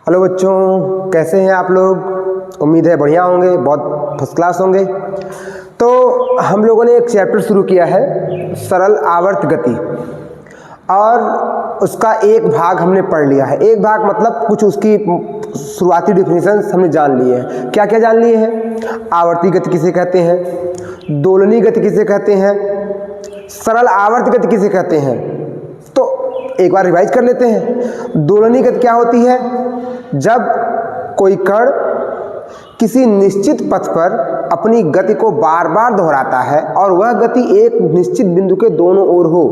Hello बच्चों, कैसे हैं आप लोग? उम्मीद है बढ़िया होंगे, बहुत फर्स्ट क्लास होंगे। तो हम लोगों ने एक चैप्टर शुरू किया है सरल आवर्त गति, और उसका एक भाग हमने पढ़ लिया है। एक भाग मतलब कुछ उसकी शुरुआती डिफिनीशंस हमने जान लिए हैं। क्या क्या जान लिए हैं? आवर्ती गति किसे कहते हैं, दोलनी गति किसे कहते हैं, सरल आवर्त गति किसे कहते हैं। तो एक बार रिवाइज कर लेते हैं। दोलनी गति क्या होती है? जब कोई कण किसी निश्चित पथ पर अपनी गति को बार बार दोहराता है और वह गति एक निश्चित बिंदु के दोनों ओर हो,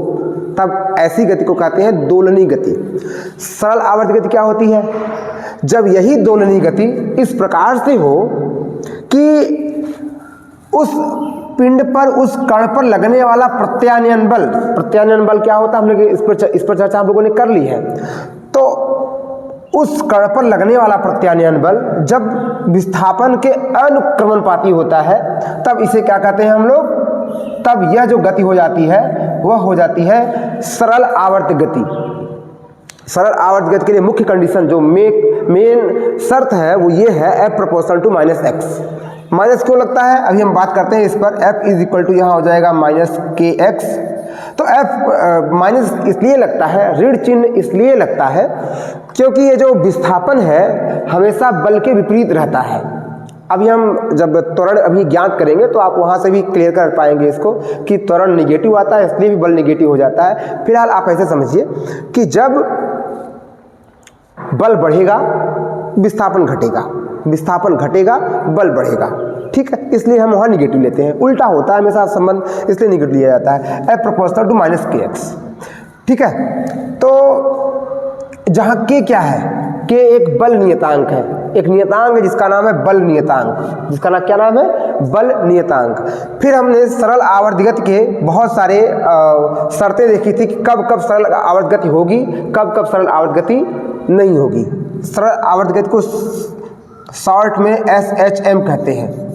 तब ऐसी गति को कहते हैं दोलनी गति। सरल आवर्त गति क्या होती है? जब यही दोलनी गति इस प्रकार से हो कि उस पिंड पर, उस कण पर लगने वाला प्रत्यानयन बल क्या होता है, हमने इस पर चर्चा हम लोगों ने कर ली है। तो उस कण पर लगने वाला प्रत्यानयन बल जब विस्थापन के अनुक्रमणपाती होता है, तब इसे क्या कहते हैं हम लोग? तब यह जो गति हो जाती है वह हो जाती है सरल आवर्त गति। सरल आवर्त गति के लिए मुख्य कंडीशन, जो मेन शर्त है, वो ये है F proportional to -x। Minus क्यों लगता है अभी हम बात करते हैं इस पर। F इज इक्वल टू यहाँ हो जाएगा -kx। तो F माइनस इसलिए लगता है, ऋण चिन्ह इसलिए लगता है क्योंकि ये जो विस्थापन है हमेशा बल के विपरीत रहता है। अभी हम जब त्वरण अभी ज्ञात करेंगे तो आप वहाँ से भी क्लियर कर पाएंगे इसको कि त्वरण निगेटिव आता है इसलिए भी बल निगेटिव हो जाता है। फिलहाल आप ऐसे समझिए कि जब बल बढ़ेगा विस्थापन घटेगा, विस्थापन घटेगा बल बढ़ेगा, ठीक है। इसलिए हम वहाँ निगेटिव लेते हैं। उल्टा होता है हमेशा संबंध, इसलिए निगेटिव लिया जाता है F प्रोपोर्शनल टू -kx, ठीक है। तो जहाँ k क्या है? k एक बल नियतांक है, एक नियतांक है जिसका नाम है बल नियतांक, जिसका नाम क्या नाम है? बल नियतांक। फिर हमने सरल आवर्त गति के बहुत सारे शर्तें देखी थी कि कब कब सरल आवर्त गति होगी, कब कब सरल आवर्त गति नहीं होगी। सरल आवर्त गति को शॉर्ट में SHM कहते हैं।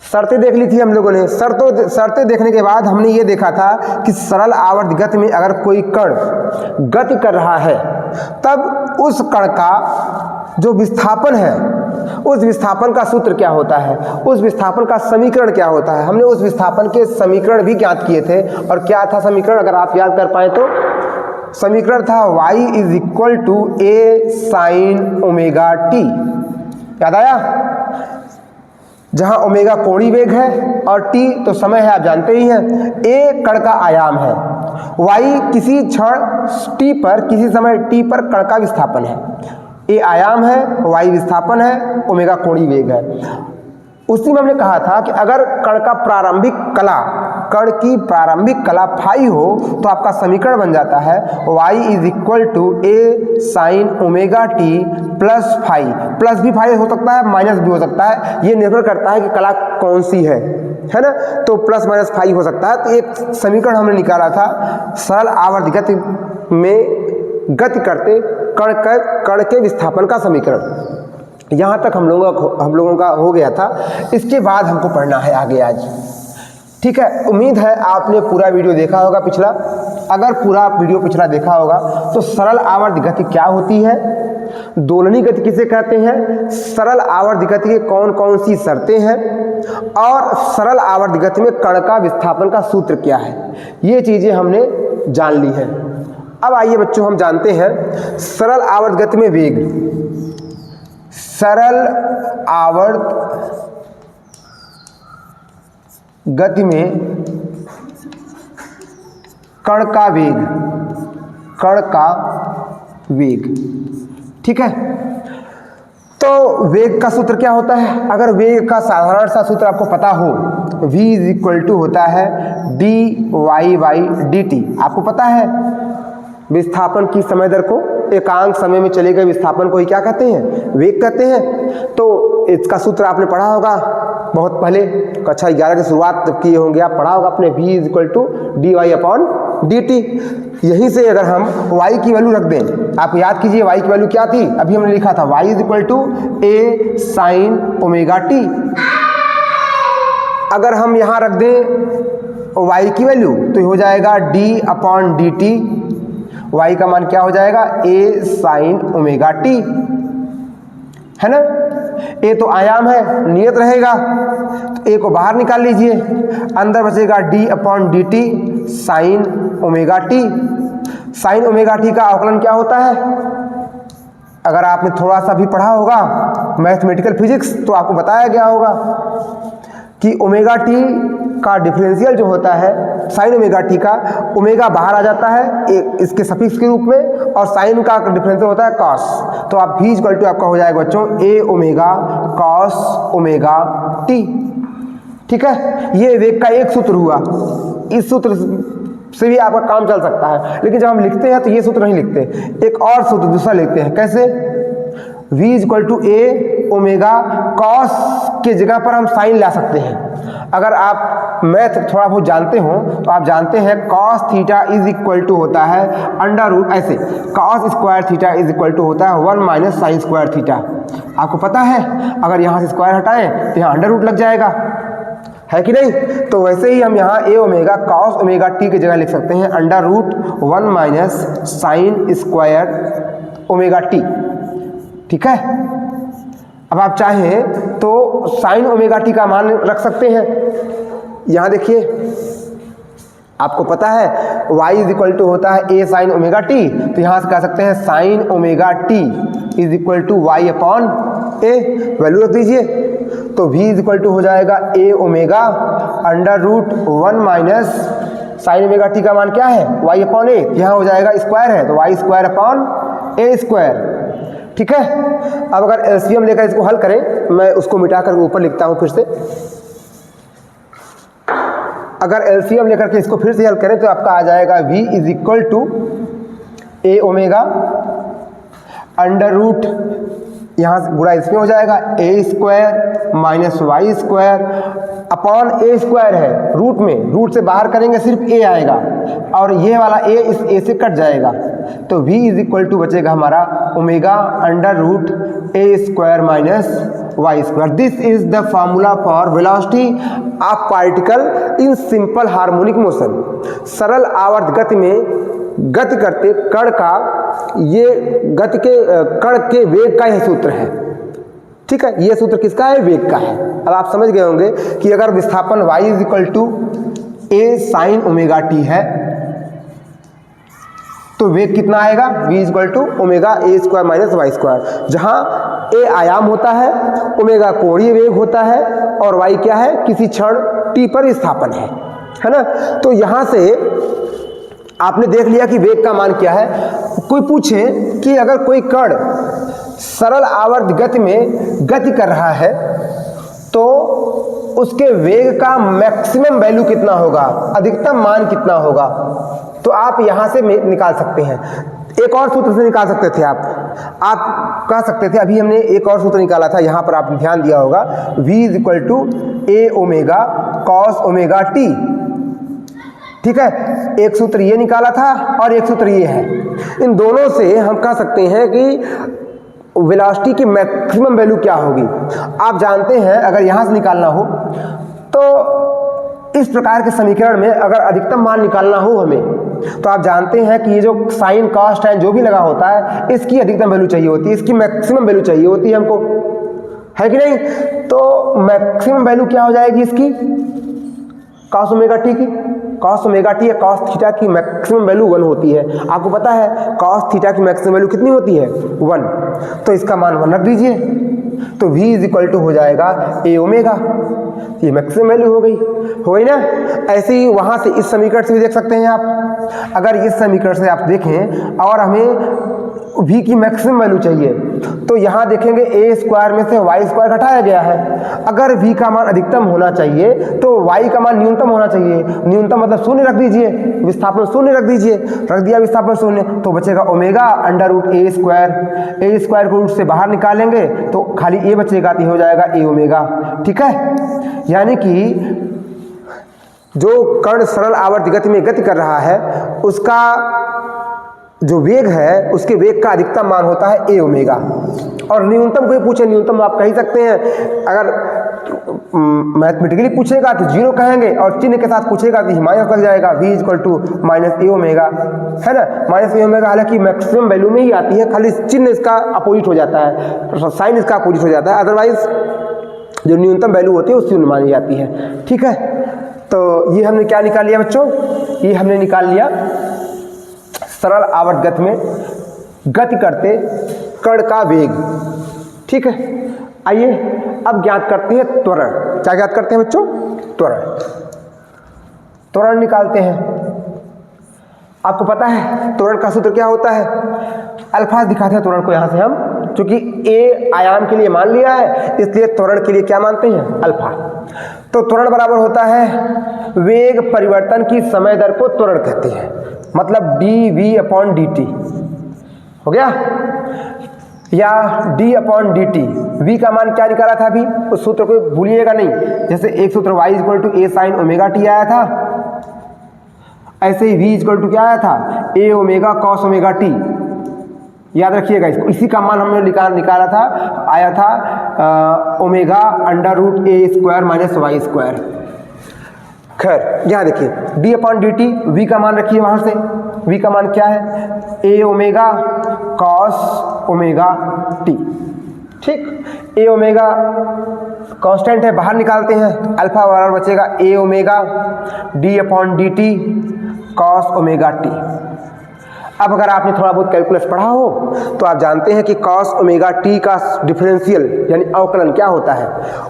शर्तें देख ली थी हम लोगों ने। शर्तें देखने के बाद हमने ये देखा था कि सरल आवर्त गति में अगर कोई कण गति कर रहा है तब उस कण का जो विस्थापन है, उस विस्थापन का सूत्र क्या होता है, उस विस्थापन का समीकरण क्या होता है। हमने उस विस्थापन के समीकरण भी ज्ञात किए थे। और क्या था समीकरण, अगर आप याद कर पाए तो? समीकरण था y is equal to a sin omega t। याद आया? जहां ओमेगा कोणीय वेग है और t तो समय है, आप जानते ही हैं। a कण का आयाम है, y किसी क्षण t पर, किसी समय t पर कण का विस्थापन है। a आयाम है, y विस्थापन है, ओमेगा कोणीय वेग है। उसी में हमने कहा था कि अगर कण का प्रारंभिक कला, कण की प्रारंभिक कला फाई हो तो आपका समीकरण बन जाता है y is equal to a sine omega t plus phi. Plus भी फाई हो सकता है, माइनस भी हो सकता है, ये निर्भर करता है कि कला कौन सी है ना। तो प्लस माइनस फाई हो सकता है। तो एक समीकरण हमने निकाला था सरल आवर्त गति में गति करते कण के विस्थापन का समीकरण। यहाँ तक हम लोगों का हो गया था। इसके बाद हमको पढ़ना है आगे आज, ठीक है। उम्मीद है आपने पूरा वीडियो देखा होगा पिछला। अगर पूरा वीडियो पिछला देखा होगा तो सरल आवर्त गति क्या होती है, दोलनी गति किसे कहते हैं, सरल आवर्त गति के कौन कौन सी शर्तें हैं, और सरल आवर्त गति में कण का विस्थापन का सूत्र क्या है, ये चीजें हमने जान ली है। अब आइए बच्चों, हम जानते हैं सरल आवर्त गति में वेग। सरल आवर्त गति में कण का वेग, कण का वेग, ठीक है। तो वेग का सूत्र क्या होता है? अगर वेग का साधारण सा सूत्र आपको पता हो, v इज इक्वल टू होता है dy/dt। आपको पता है विस्थापन की समय दर को, एकांक समय में चले गए विस्थापन को ही क्या कहते हैं? वेग कहते हैं। तो इसका सूत्र आपने पढ़ा होगा बहुत पहले, कक्षा 11 की शुरुआत जब किए होंगे आप पढ़ा होगा अपने, v is equal to dy/dt। यहीं से अगर हम y की वैल्यू रख दें, आप याद कीजिए y की वैल्यू क्या थी, अभी हमने लिखा था y is equal to a sine omega t। अगर हम यहाँ रख दें y की वैल्यू तो हो जाएगा d/dt। y का मान क्या हो जाएगा? a sine omega t। है ना। ए तो आयाम है, नियत रहेगा, तो ए को बाहर निकाल लीजिए, अंदर बचेगा D upon D T sine omega T. Sine omega T का अवकलन क्या होता है? अगर आपने थोड़ा सा भी पढ़ा होगा मैथमेटिकल फिजिक्स तो आपको बताया गया होगा कि ओमेगा टी का डिफरेंशियल जो होता है साइन ओमेगा टी का, ओमेगा बाहर आ जाता है इसके सफिक्स के रूप में, और साइन का डिफरेंशियल होता है कॉस। तो आप v इक्वल टू आपका हो जाएगा बच्चों ए ओमेगा कॉस ओमेगा टी। ठीक है, ये वेग का एक सूत्र हुआ, इस सूत्र से भी आपका काम चल सकता है, लेकिन जब हम लिखते हैं तो ये सूत्र नहीं लिखते, एक और सूत्र दूसरा लिखते हैं। कैसे? v equal to A omega cos के जगह पर हम साइन ला सकते हैं। अगर आप मैथ थोड़ा बहुत जानते हो तो आप जानते हैं cos theta is equal to होता है अंडर रूट, ऐसे cos square theta is equal to होता है 1 माइनस साइन स्क्वायर थीटा। आपको पता है अगर यहाँ से स्क्वायर हटाएं तो यहाँ अंडर रूट लग जाएगा, है कि नहीं। तो वैसे ही हम यहाँ a omega cos omega T की जगह लिख सकते हैं under root 1 minus sine square omega T. ठीक है, अब आप चाहें तो साइन ओमेगा टी का मान रख सकते हैं। यहाँ देखिए आपको पता है y इज इक्वल टू होता है ए साइन ओमेगा टी, तो यहाँ से कह सकते हैं sine omega T is equal to Y upon A, value रख दीजिए। तो v इज इक्वल टू हो जाएगा A omega under root 1 minus sine omega T का मान क्या है y अपॉन ए, यहाँ हो जाएगा स्क्वायर है तो Y square upon A square. ठीक है, अब अगर एलसीएम लेकर इसको हल करें, मैं उसको मिटा कर ऊपर लिखता हूँ फिर से। अगर एलसीएम लेकर के इसको फिर से हल करें तो आपका आ जाएगा v is equal to A omega under root, यहाँ से गुणा इसमें हो जाएगा A square minus Y square upon A square है रूट में, रूट से बाहर करेंगे सिर्फ ए आएगा और ये वाला ए इस ए से कट जाएगा, तो v इज इक्वल टू बचेगा हमारा omega under root a square minus Y square. This is the formula for velocity of particle in simple harmonic motion. सरल आवर्त गति में गति करते कण का, ये गति के कण के वेग का यह सूत्र है। ठीक है, ये सूत्र किसका है? वेग का है। अब आप समझ गए होंगे कि अगर विस्थापन y is equal to a sine omega t है तो वेग कितना आएगा? v is equal to omega a square minus Y square, जहां a आयाम होता है, ओमेगा कोणीय वेग होता है और y क्या है? किसी क्षण t पर विस्थापन है ना। तो यहां से आपने देख लिया कि वेग का मान क्या है। कोई पूछे कि अगर कोई कण सरल आवर्त गति में गति कर रहा है तो उसके वेग का मैक्सिमम वैल्यू कितना होगा, अधिकतम मान कितना होगा, तो आप यहां से निकाल सकते हैं। एक और सूत्र से निकाल सकते थे आप कह सकते थे, अभी हमने एक और सूत्र निकाला था, यहां पर आपने ध्यान दिया होगा v is equal to A omega cos omega T. ठीक है, एक सूत्र ये निकाला था और एक सूत्र ये है। इन दोनों से हम कह सकते हैं कि वेलोसिटी की मैक्सिमम वैल्यू क्या होगी। आप जानते हैं अगर यहाँ से निकालना हो तो इस प्रकार के समीकरण में अगर अधिकतम मान निकालना हो हमें, तो आप जानते हैं कि ये जो साइन कॉस टैन जो भी लगा होता है इसकी अधिकतम वैल्यू चाहिए होती है, इसकी मैक्सिमम वैल्यू चाहिए होती है हमको, है कि नहीं। तो मैक्सिमम वैल्यू क्या हो जाएगी इसकी? कॉस ओमेगा टी की, कॉस ओमेगा टी या कॉस थीटा की मैक्सिमम वैल्यू 1 होती है। आपको पता है कॉस थीटा की मैक्सिमम वैल्यू कितनी होती है? 1, तो इसका मान 1 रख दीजिए। तो v इज इक्वल टू हो जाएगा ए ओमेगा, ये मैक्सिमम वैल्यू हो गई ना। ऐसे ही वहाँ से इस समीकरण से भी देख सकते हैं आप। अगर इस समीकरण से आप देखें और हमें v की मैक्सिमम वैल्यू चाहिए तो यहाँ देखेंगे ए स्क्वायर में से वाई स्क्वायर घटाया गया है। अगर v का मान अधिकतम होना चाहिए तो y का मान न्यूनतम होना चाहिए। न्यूनतम मतलब शून्य रख दीजिए, विस्थापन शून्य रख दीजिए, रख दिया विस्थापन शून्य, तो बचेगा omega under root a square को रूट से बाहर निकालेंगे तो खाली ए बचेगा, तो हो जाएगा ए ओमेगा। ठीक है, यानी कि जो कण सरल आवर्त गति में गति कर रहा है उसका जो वेग है उसके वेग का अधिकतम मान होता है ए ओमेगा। और न्यूनतम कोई पूछे, न्यूनतम आप कह ही सकते हैं। अगर मैथमेटिकली पूछेगा तो 0 कहेंगे, और चिन्ह के साथ पूछेगा तो माइनस लग जाएगा, v equal to minus A omega, है ना, माइनस ए ओमेगा। हालांकि मैक्सिमम वैल्यू में ही आती है, खाली चिन्ह इसका अपोजिट हो जाता है, साइन इसका अपोजिट हो जाता है, अदरवाइज जो न्यूनतम वैल्यू होती है उसकी मानी जाती है। ठीक है, तो ये हमने क्या निकाल लिया बच्चों, ये हमने निकाल लिया सरल आवर्त गति में गति करते कण का वेग। ठीक है, आइए अब ज्ञात करते हैं त्वरण। क्या ज्ञात करते हैं बच्चों? त्वरण। त्वरण निकालते हैं। आपको पता है त्वरण का सूत्र क्या होता है? अल्फा दिखाते हैं त्वरण को यहाँ से हम, क्योंकि ए आयाम के लिए मान लिया है इसलिए त्वरण के लिए क्या मानते हैं? अल्फा। तो त्वरण बराबर होता है वेग परिवर्तन की समय दर को त्वरण कहते हैं, मतलब dv/dt हो गया, या d/dt। v का मान क्या निकाला था अभी, उस सूत्र को भूलिएगा नहीं। जैसे एक सूत्र y equal to a sine omega t आया था, ऐसे ही v इक्वल टू क्या आया था? ए ओमेगा कॉस ओमेगा टी। याद रखिएगा इसको, इसी का मान हमने निकाला था, आया था omega under root a square minus Y square. खैर यहाँ देखिए d/dt, v का मान रखिए वहाँ से, v का मान क्या है? ए ओमेगा कॉस ओमेगा टी। ठीक, ए ओमेगा कांस्टेंट है, बाहर निकालते हैं, अल्फा बराबर बचेगा A omega d/dt cos omega T. अब अगर आपने थोड़ा बहुत कैलकुलस पढ़ा हो तो आप जानते हैं कि कॉस ओमेगा टी का डिफरेंशियल यानी अवकलन क्या होता है?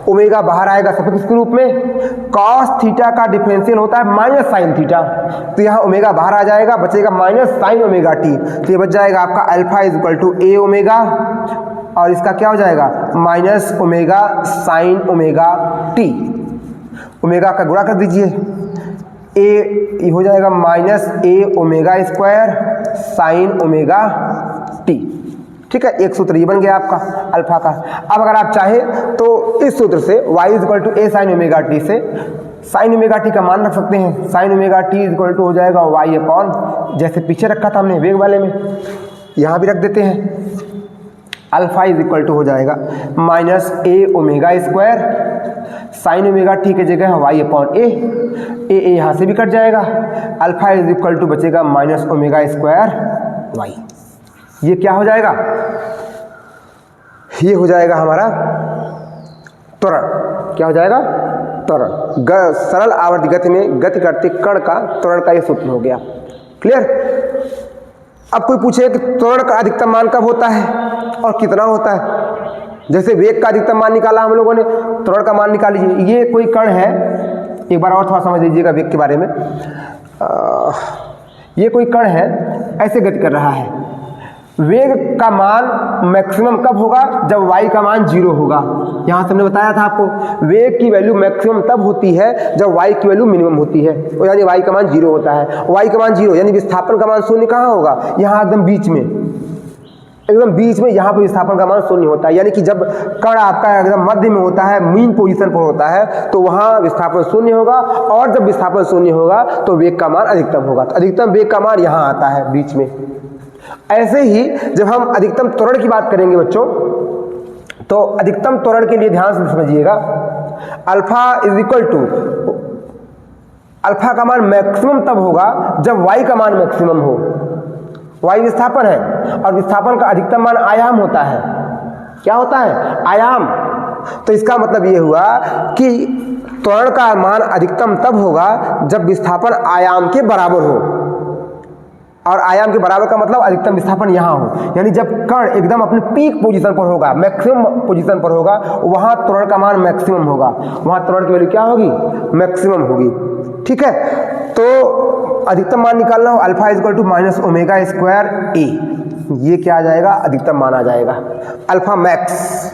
ओमेगा बाहर आएगा सफिक्स के रूप में, कॉस थीटा का डिफरेंशियल होता है माइनस साइन थीटा, तो यहाँ ओमेगा बाहर आ जाएगा, बचेगा माइनस साइन ओमेगा टी। तो ये बच जाएगा आपका alpha is equal to A omega, और इसका क्या हो जाएगा? Minus omega sine omega T. Omega का गुणा कर दीजिए, ए हो जाएगा माइनस ए omega square sine omega T. ठीक है, एक सूत्र ये बन गया आपका अल्फा का। अब अगर आप चाहें तो इस सूत्र से y is equal to a sine omega t से साइन ओमेगा टी का मान रख सकते हैं। Sine omega T is equal to हो जाएगा y अपॉन, जैसे पीछे रखा था हमने वेग वाले में, यहाँ भी रख देते हैं, अल्फा इज इक्वल टू हो जाएगा माइनस ए omega square sine omega T की जगह y अपॉन ए यहाँ से भी कट जाएगा, अल्फा इज इक्वल टू बचेगा माइनस ओमेगा स्क्वायर y। ये क्या हो जाएगा? ये हो जाएगा हमारा त्वरण। क्या हो जाएगा? त्वरण। सरल आवर्त गति में गति करते कण का त्वरण का ये सूत्र हो गया। क्लियर? अब कोई पूछे कि त्वरण का अधिकतम मान कब होता है और कितना होता है? जैसे वेग का अधिकतम मान निकाला हम लोगों ने, त्वरण का मान निकाल लीजिए। ये कोई कण है, एक बार और थोड़ा समझ लीजिएगा वेग के बारे में। ये कोई कण है, ऐसे गति कर रहा है। वेग का मान मैक्सिमम कब होगा? जब y का मान 0 होगा। यहाँ से हमने बताया था आपको, वेग की वैल्यू मैक्सिमम तब होती है जब y की वैल्यू मिनिमम होती है, यानी y का मान 0 होता है। y का मान 0 यानी विस्थापन का मान शून्य कहाँ होगा? यहाँ एकदम बीच में, एकदम बीच में यहाँ पर विस्थापन का मान शून्य होता है। यानी कि जब कण आपका एकदम मध्य में होता है, मीन पोजीशन पर होता है, तो वहाँ विस्थापन शून्य होगा, और जब विस्थापन शून्य होगा तो वेग का मान अधिकतम होगा। तो अधिकतम वेग का मान यहाँ आता है बीच में। ऐसे ही जब हम अधिकतम त्वरण की बात करेंगे बच्चों, तो अधिकतम त्वरण के लिए ध्यान से समझिएगा, alpha is equal to, alpha का मान मैक्सिमम तब होगा जब y का मान मैक्सिमम हो। y विस्थापन है और विस्थापन का अधिकतम मान आयाम होता है। क्या होता है? आयाम। तो इसका मतलब ये हुआ कि त्वरण का मान अधिकतम तब होगा जब विस्थापन आयाम के बराबर हो, और आयाम के बराबर का मतलब अधिकतम विस्थापन यहाँ हो। यानी जब कण एकदम अपने पीक पोजीशन पर होगा, मैक्सिमम पोजीशन पर होगा, वहाँ त्वरण का मान मैक्सिमम होगा, वहाँ त्वरण की वैल्यू क्या होगी? मैक्सिमम होगी। ठीक है, तो अधिकतम मान निकालना हो, alpha is equal to minus omega square A. ये क्या आ जाएगा? अधिकतम मान आ जाएगा। Alpha max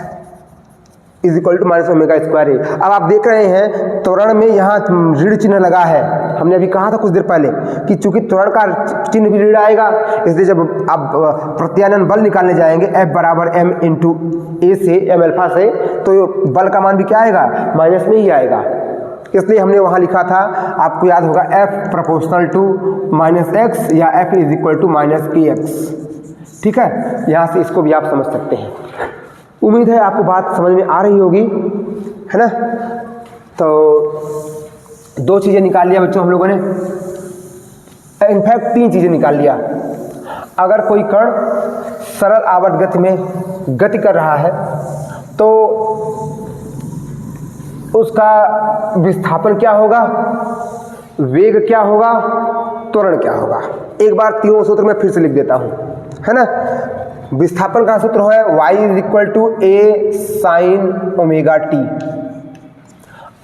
is equal to minus omega square A. अब आप देख रहे हैं त्वरण में यहाँ ऋण चिन्ह लगा है। हमने अभी कहा था कुछ देर पहले कि चूंकि त्वरण का चिन्ह भी ऋण आएगा, इसलिए जब आप प्रत्यानयन बल निकालने जाएंगे F बराबर m इंटू ए से, m अल्फा से, तो बल का मान भी क्या आएगा? माइनस में ही आएगा। इसलिए हमने वहाँ लिखा था, आपको याद होगा, F proportional to minus x या F is equal to minus k x. ठीक है, यहाँ से इसको भी आप समझ सकते हैं। उम्मीद है आपको बात समझ में आ रही होगी। है ना। तो दो चीज़ें निकाल लिया बच्चों हम लोगों ने, इनफैक्ट तीन चीज़ें निकाल लिया। अगर कोई कण सरल आवर्त गति में गति कर रहा है तो उसका विस्थापन क्या होगा, वेग क्या होगा, त्वरण क्या होगा। एक बार तीनों सूत्र में फिर से लिख देता हूं, है ना। विस्थापन का सूत्र है y = a sin omega T.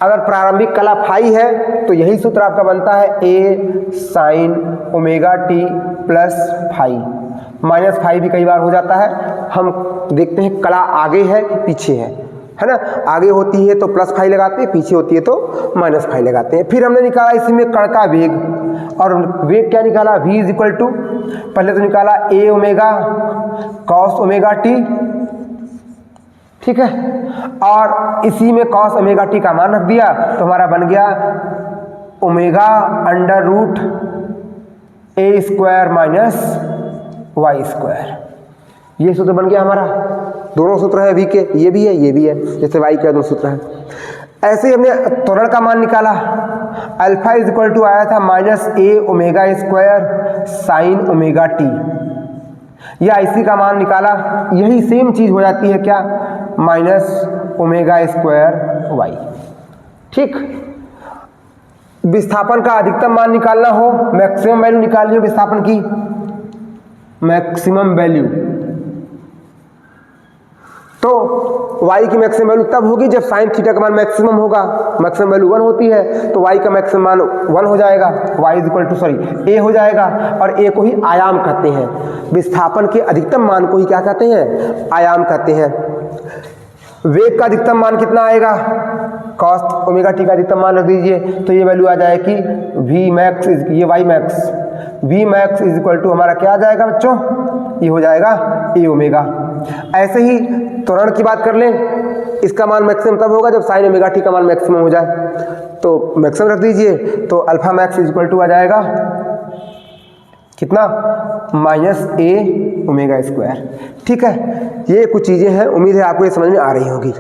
अगर प्रारंभिक कला फाई है तो यही सूत्र आपका बनता है a sin omega t plus phi. Minus phi भी कई बार हो जाता है, हम देखते हैं कला आगे है कि पीछे है ना। आगे होती है तो प्लस फाई लगाते हैं, पीछे होती है तो माइनस फाई लगाते हैं। फिर हमने निकाला इसी में कण का वेग, और वेग क्या निकाला, v = पहले तो निकाला a omega cos omega T, ठीक है, और इसी में cos ओमेगा टी का मान रख दिया तो हमारा बन गया ओमेगा √a² - y²। ये सूत्र बन गया हमारा। दोनों सूत्र है v के, ये भी है ये भी है, जैसे y के दोनों सूत्र है। ऐसे ही हमने त्वरण का मान निकाला, अल्फा = आया था -a ओमेगा² sin ओमेगा टी, या इसी का मान निकाला, यही सेम चीज हो जाती है क्या, -ओमेगा² y। ठीक। विस्थापन का अधिकतम मान निकालना हो, मैक्सिमम वैल्यू निकालनी हो विस्थापन की, मैक्सिमम वैल्यू, तो y की मैक्सिमम वैल्यू तब होगी जब साइन थीटा का मान मैक्सिमम होगा। मैक्सिमम वैल्यू 1 होती है तो y का मैक्सिमम मान 1 हो जाएगा, a हो जाएगा, और a को ही आयाम कहते हैं। विस्थापन के अधिकतम मान को ही क्या कहते हैं, आयाम कहते हैं। वेग का अधिकतम मान कितना आएगा, cos ओमेगा टी का अधिकतम मान रख दीजिए तो ये वैल्यू आ जाएगी Vmax, ये Ymax, Vmax = हमारा क्या आ जाएगा बच्चों, ये हो जाएगा a ओमेगा। ऐसे ही त्वरण की बात कर लें, इसका मान मैक्सिमम तब होगा जब साइन ओमेगा टी का मान मैक्सिमम हो जाए, तो मैक्सिमम रख दीजिए तो अल्फा मैक्स = आ जाएगा कितना, -a ओमेगा²। ठीक है, ये कुछ चीज़ें हैं, उम्मीद है आपको ये समझ में आ रही होगी।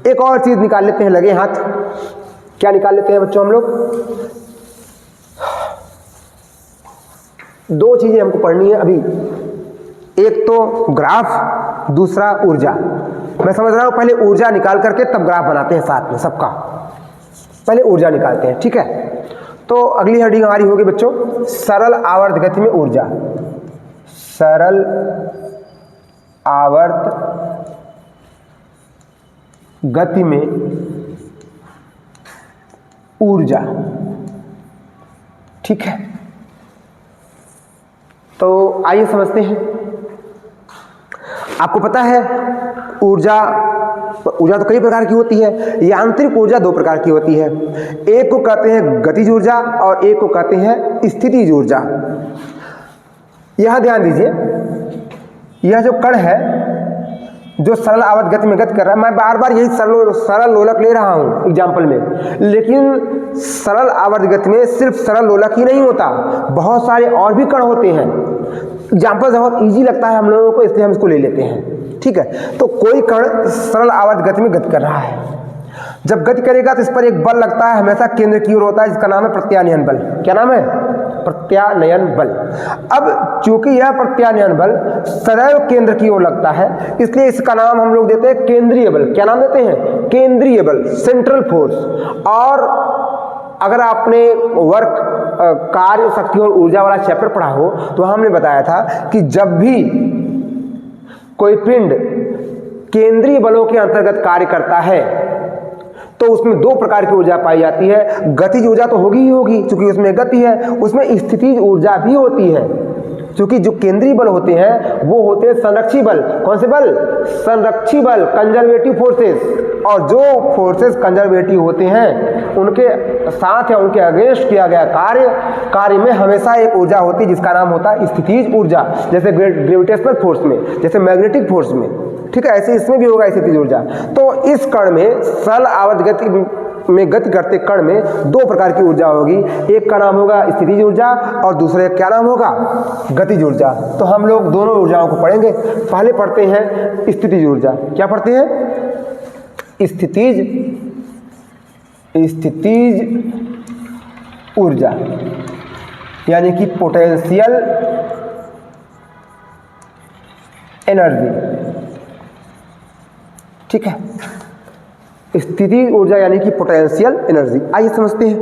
एक और चीज़ निकाल लेते हैं, लगे हाथ, क्या निकाल लेते हैं बच्चों हम लोग, दो चीज़ें हमको पढ़नी है अभी, एक तो ग्राफ, दूसरा ऊर्जा। मैं समझ रहा हूँ पहले ऊर्जा निकाल करके तब ग्राफ बनाते हैं साथ में सबका, पहले ऊर्जा निकालते हैं, ठीक है। तो अगली हेडिंग हमारी होगी बच्चों, सरल आवर्त गति में ऊर्जा। सरल आवर्त गति में ऊर्जा, ठीक है। तो आइए समझते हैं। आपको पता है ऊर्जा तो कई प्रकार की होती है। यांत्रिक ऊर्जा दो प्रकार की होती है, एक को कहते हैं गतिज ऊर्जा और एक को कहते हैं स्थितिज ऊर्जा। यह ध्यान दीजिए, यह जो कण है जो सरल आवर्त गति में गति कर रहा है, मैं बार बार यही सरल लोलक ले रहा हूं एग्जाम्पल में, लेकिन सरल आवर्त गति में सिर्फ सरल लोलक ही नहीं होता, बहुत सारे और भी कण होते हैं। एग्जाम्पल बहुत इजी लगता है हम लोगों को, इसलिए हम इसको ले लेते हैं, ठीक है। तो कोई कण सरल आवर्त गति में गति कर रहा है, जब गति करेगा तो इस पर एक बल लगता है, हमेशा केंद्र की ओर होता है, जिसका नाम है प्रत्यानयन बल। क्या नाम है, प्रत्यानयन बल। अब चूंकि यह प्रत्यानयन बल सदैव केंद्र की ओर लगता है, इसलिए इसका नाम हम लोग देते हैं केंद्रीय बल। क्या नाम देते हैं, केंद्रीय बल, सेंट्रल फोर्स। और अगर आपने वर्क कार्य शक्ति और ऊर्जा वाला चैप्टर पढ़ा हो तो हमने बताया था कि जब भी कोई पिंड केंद्रीय बलों के अंतर्गत कार्य करता है तो उसमें दो प्रकार की ऊर्जा पाई जाती है। गतिज ऊर्जा तो होगी ही होगी क्योंकि उसमें गति है, उसमें स्थितिज ऊर्जा भी होती है, क्योंकि जो केंद्रीय बल होते हैं वो होते हैं संरक्षी बल। कौन से बल, संरक्षी बल, कंजर्वेटिव फोर्सेस। और जो फोर्सेस कंजर्वेटिव होते हैं उनके साथ या उनके अगेंस्ट किया गया कार्य में हमेशा एक ऊर्जा होती है जिसका नाम होता है स्थितिज ऊर्जा, जैसे ग्रेविटेशनल फोर्स में, जैसे मैग्नेटिक फोर्स में, ठीक है। ऐसे इसमें भी होगा स्थितिज ऊर्जा। तो इस कण में सरल आवर्त गति में गति करते कण में दो प्रकार की ऊर्जा होगी, एक का नाम होगा स्थितिज ऊर्जा और दूसरे क्या नाम होगा, गतिज ऊर्जा। तो हम लोग दोनों ऊर्जाओं को पढ़ेंगे। पहले पढ़ते हैं स्थितिज ऊर्जा। क्या पढ़ते हैं, स्थितिज स्थितिज ऊर्जा यानी कि पोटेंशियल एनर्जी। ठीक है, स्थितिज ऊर्जा यानी कि पोटेंशियल एनर्जी। आइए समझते हैं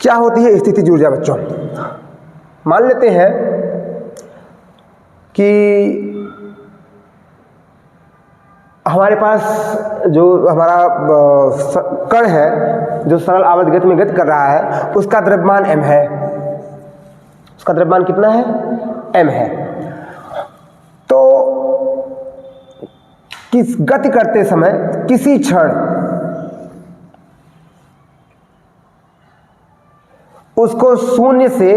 क्या होती है स्थितिज ऊर्जा बच्चों। मान लेते हैं कि हमारे पास जो हमारा कण है जो सरल आवर्त गति में गति कर रहा है उसका द्रव्यमान m है। उसका द्रव्यमान कितना है? m है। तो किस गति करते समय किसी क्षण उसको शून्य से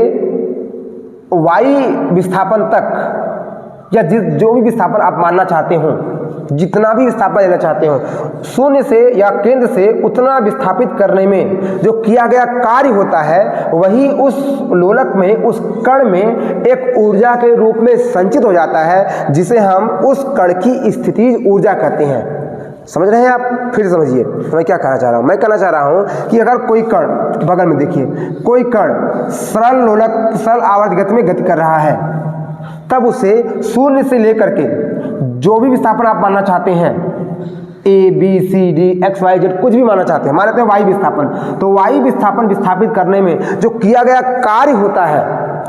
y विस्थापन तक या जो भी विस्थापन आप मानना चाहते हो, जितना भी विस्थापन लेना चाहते हो, शून्य से या केंद्र से उतना विस्थापित करने में जो किया गया कार्य होता है वही उस लोलक में, उस कण में एक ऊर्जा के रूप में संचित हो जाता है, जिसे हम उस कण की स्थितिज ऊर्जा कहते हैं। समझ रहे हैं आप? फिर समझिए मैं क्या कहना चाह रहा हूँ। मैं कहना चाह रहा हूँ कि अगर कोई कण, बगल में देखिए, कोई कण सरल लोलक, सरल आवर्त गति में गति कर रहा है, तब उसे शून्य से लेकर के जो भी विस्थापन आप मानना चाहते हैं, a b c d x y z, कुछ भी मानना चाहते हैं, मान लेते हैं वाई विस्थापन, तो वाई विस्थापन विस्थापित करने में जो किया गया कार्य होता है,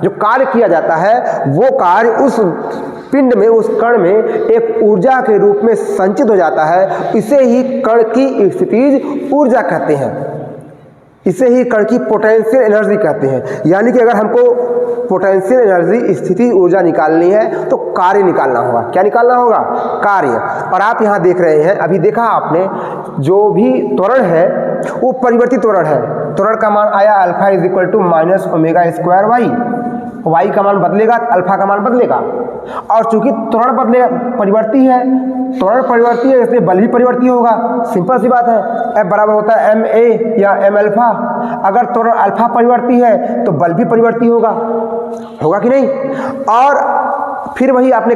जो कार्य किया जाता है, वो कार्य उस पिंड में, उस कण में एक ऊर्जा के रूप में संचित हो जाता है। इसे ही कण की स्थितिज ऊर्जा कहते हैं, इसे ही कण की पोटेंशियल एनर्जी कहते हैं। यानी कि अगर हमको पोटेंशियल एनर्जी, स्थितिज ऊर्जा निकालनी है तो कार्य निकालना होगा। क्या निकालना होगा? कार्य। और आप यहाँ देख रहे हैं, अभी देखा आपने, जो भी त्वरण है वो परिवर्तित त्वरण है। त्वरण का मान आया alpha is equal to minus omega square y. Y का मान बदलेगा तो अल्फा का मान बदलेगा। और चूंकि त्वरण बदले परिवर्ती है, त्वरण परिवर्ती है, इसलिए बल भी परिवर्ती होगा। सिंपल सी बात है, F बराबर होता है एम ए या एम अल्फा। अगर त्वरण अल्फा परिवर्ती है तो बल भी परिवर्ती होगा, होगा कि नहीं? और फिर वही आपने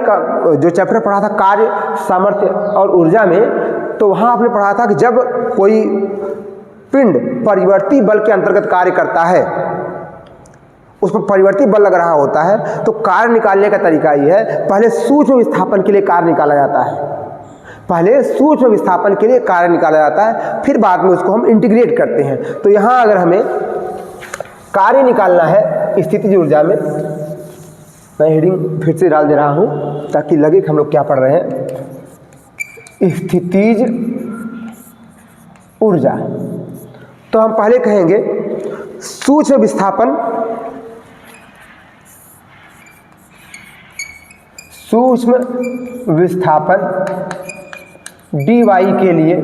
जो चैप्टर पढ़ा था कार्य, सामर्थ्य और ऊर्जा में, तो वहाँ आपने पढ़ा था कि जब कोई पिंड परिवर्ती बल के अंतर्गत कार्य करता है, उस पर परिवर्ती बल लग रहा होता है, तो कार्य निकालने का तरीका ये है, पहले सूक्ष्म विस्थापन के लिए कार्य निकाला जाता है। पहले सूक्ष्म विस्थापन के लिए कार्य निकाला जाता है, फिर बाद में उसको हम इंटीग्रेट करते हैं। तो यहाँ अगर हमें कार्य निकालना है स्थितिज ऊर्जा में, मैं हेडिंग फिर से डाल दे रहा हूँ ताकि लगे कि हम लोग क्या पढ़ रहे हैं। स्थितिज ऊर्जा, तो हम पहले कहेंगे सूक्ष्म विस्थापन, सूक्ष्म विस्थापन dy के लिए